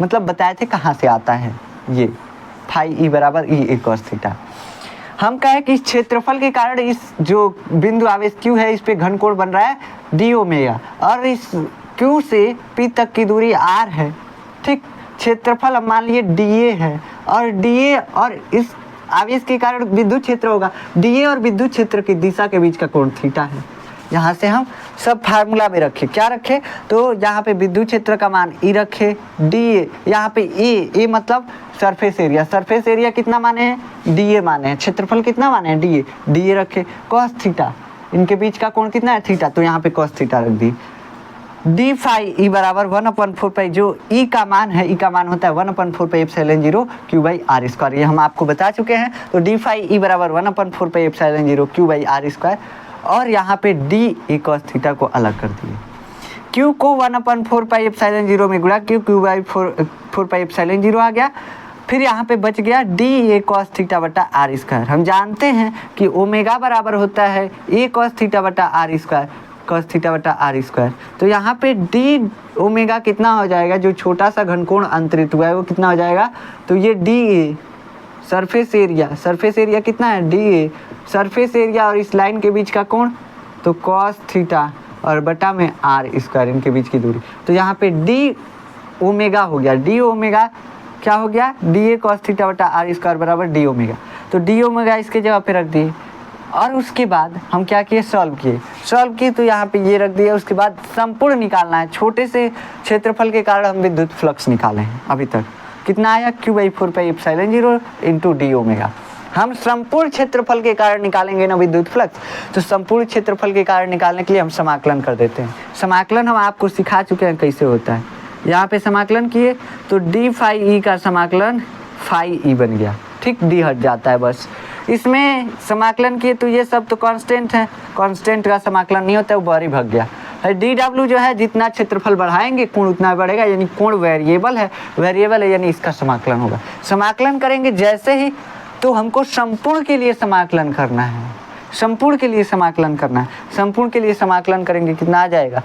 मतलब बताए थे कहाँ से आता है ये फाई ई बराबर ई ए कॉस थीटा। हम कहें कि इस क्षेत्रफल के कारण इस जो बिंदु आवेश Q है, इस पे घन कोण बन रहा है डी ओमेगा, और इस Q से P तक की दूरी R है। ठीक, क्षेत्रफल अब मान लिए dA है, और dA और इस आवेश के कारण विद्युत क्षेत्र होगा। dA और विद्युत क्षेत्र की दिशा के बीच का कोण थीटा है। यहाँ से हम सब फार्मूला में रखे, क्या रखे? तो यहाँ पे विद्युत क्षेत्र का मान E रखे, dA, यहाँ पे A मतलब सरफेस एरिया। सरफेस एरिया कितना माने हैं? dA माने हैं। क्षेत्रफल कितना माने हैं? dA रखे। cos थीटा, इनके बीच का कोण कितना है? थीटा, तो यहाँ पे cos थीटा रख दी। डी फाई ई बराबर 1/4 पाई, जो ई का मान है, ई का मान होता है 1/4 pi epsilon 0 Q by R square. ये हम आपको बता चुके हैं। तो डी फाई ई बराबर 1/4 pi epsilon 0 Q by R square, और यहाँ पे डी ए कॉस थीटा को अलग कर दिए। क्यू को 1/4 पाई एप्सिलॉन 0 में गुणा, क्यू बाई 4 पाई एप्सिलॉन 0 आ गया। फिर यहाँ पे बच गया डी ए कॉस थीटा बटा आर स्क्वायर। हम जानते हैं कि ओमेगा बराबर होता है ए कॉस थीटा बटा आर स्क्वायर, कॉस थीटा बटा आर स्क्वायर। तो यहाँ पे डी ओमेगा कितना हो जाएगा? जो छोटा सा घनकोण अंतरित हुआ है वो कितना हो जाएगा? तो ये डी ए सरफेस एरिया कितना है? डी ए सरफेस एरिया और इस लाइन के बीच का कोण, तो कॉस थीटा और बटा में आर स्क्वायर, इनके बीच की दूरी। तो यहाँ पे डी ओमेगा हो गया, डी ओमेगा क्या हो गया? डी ए कॉस थीटा बटा आर स्क्वायर बराबर डी ओमेगा। तो डी ओमेगा इसके जगह पे रख दिए, और उसके बाद हम क्या किए? सॉल्व किए। तो यहाँ पे ये रख दिया। उसके बाद संपूर्ण निकालना है। छोटे से क्षेत्रफल के कारण हम विद्युत फ्लक्स निकाले हैं अभी तक। कितना आया? Q by 4 pi epsilon 0 into D omega. हम संपूर्ण क्षेत्रफल के कारण निकालेंगे ना विद्युत फ्लक्स, तो संपूर्ण क्षेत्रफल के कारण निकालने के लिए हम समाकलन कर देते हैं। समाकलन हम आपको सिखा चुके हैं कैसे होता है। यहाँ पे समाकलन किए तो डी फाई ई का समाकलन फाई ई बन गया, ठीक, डी हट जाता है बस। इसमें समाकलन किए तो ये सब तो कांस्टेंट है, कांस्टेंट का समाकलन नहीं होता है, वो बाहर ही भाग गया। डी डब्ल्यू जो है जितना क्षेत्रफल बढ़ाएंगे कोण उतना बढ़ेगा, यानी कोण वेरिएबल है यानी इसका समाकलन होगा। समाकलन करेंगे जैसे ही तो हमको संपूर्ण के लिए समाकलन करना है, संपूर्ण के लिए समाकलन करना है। संपूर्ण के लिए समाकलन करेंगे कितना आ जाएगा,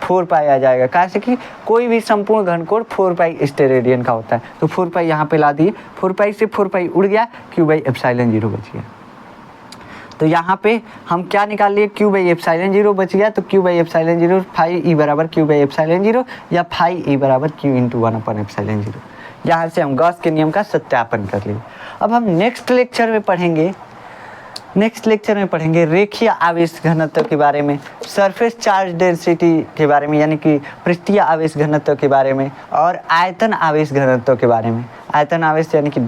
4 पाई आ जाएगा, कैसे कि कोई भी संपूर्ण घनकोण 4 पाई स्टेरेडियन का होता है। तो 4 पाई यहाँ पे ला दिए, 4 पाई से 4 पाई उड़ गया, क्यू बाई एप्सिलॉन 0 बच गया। तो यहाँ पे हम क्या निकाल लिए, क्यू बाई एप्सिलॉन 0 बच गया। तो Q by epsilon 0 phi E बराबर क्यू बाई एप्सिलॉन 0 या फाई ई बराबर क्यू इंटू 1 अपन एप्सिलॉन 0। यहाँ से हम गॉस के नियम का सत्यापन कर लिए। अब हम नेक्स्ट लेक्चर में पढ़ेंगे रेखीय आवेश घनत्व के बारे में, सरफेस चार्ज डेंसिटी के बारे में, यानी कि पृष्ठीय आवेश घनत्व के बारे में, और आयतन आवेश घनत्व के बारे में। आयतन आवेश यानी कि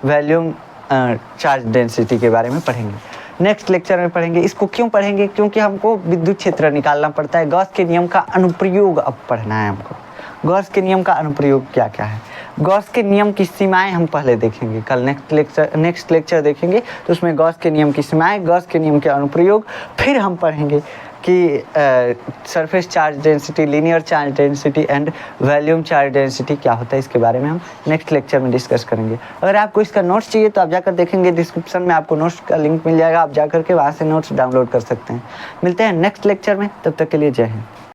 वॉल्यूम चार्ज डेंसिटी के बारे में पढ़ेंगे। नेक्स्ट लेक्चर में पढ़ेंगे। इसको क्यों पढ़ेंगे, क्योंकि हमको विद्युत क्षेत्र निकालना पड़ता है। गॉस के नियम का अनुप्रयोग अब पढ़ना है हमको। गॉस के नियम का अनुप्रयोग क्या क्या है, गॉस के नियम की सीमाएं हम पहले देखेंगे, कल नेक्स्ट लेक्चर देखेंगे तो उसमें गॉस के नियम की सीमाएं, गॉस के नियम के अनुप्रयोग, फिर हम पढ़ेंगे कि surface charge density, linear charge density and volume charge density क्या होता है, इसके बारे में हम नेक्स्ट लेक्चर में डिस्कस करेंगे। अगर आपको इसका नोट्स चाहिए तो आप जाकर देखेंगे, डिस्क्रिप्शन में आपको नोट्स का लिंक मिल जाएगा, आप जाकर के वहाँ से नोट्स डाउनलोड कर सकते हैं। मिलते हैं नेक्स्ट लेक्चर में, तब तक के लिए जय हिंद।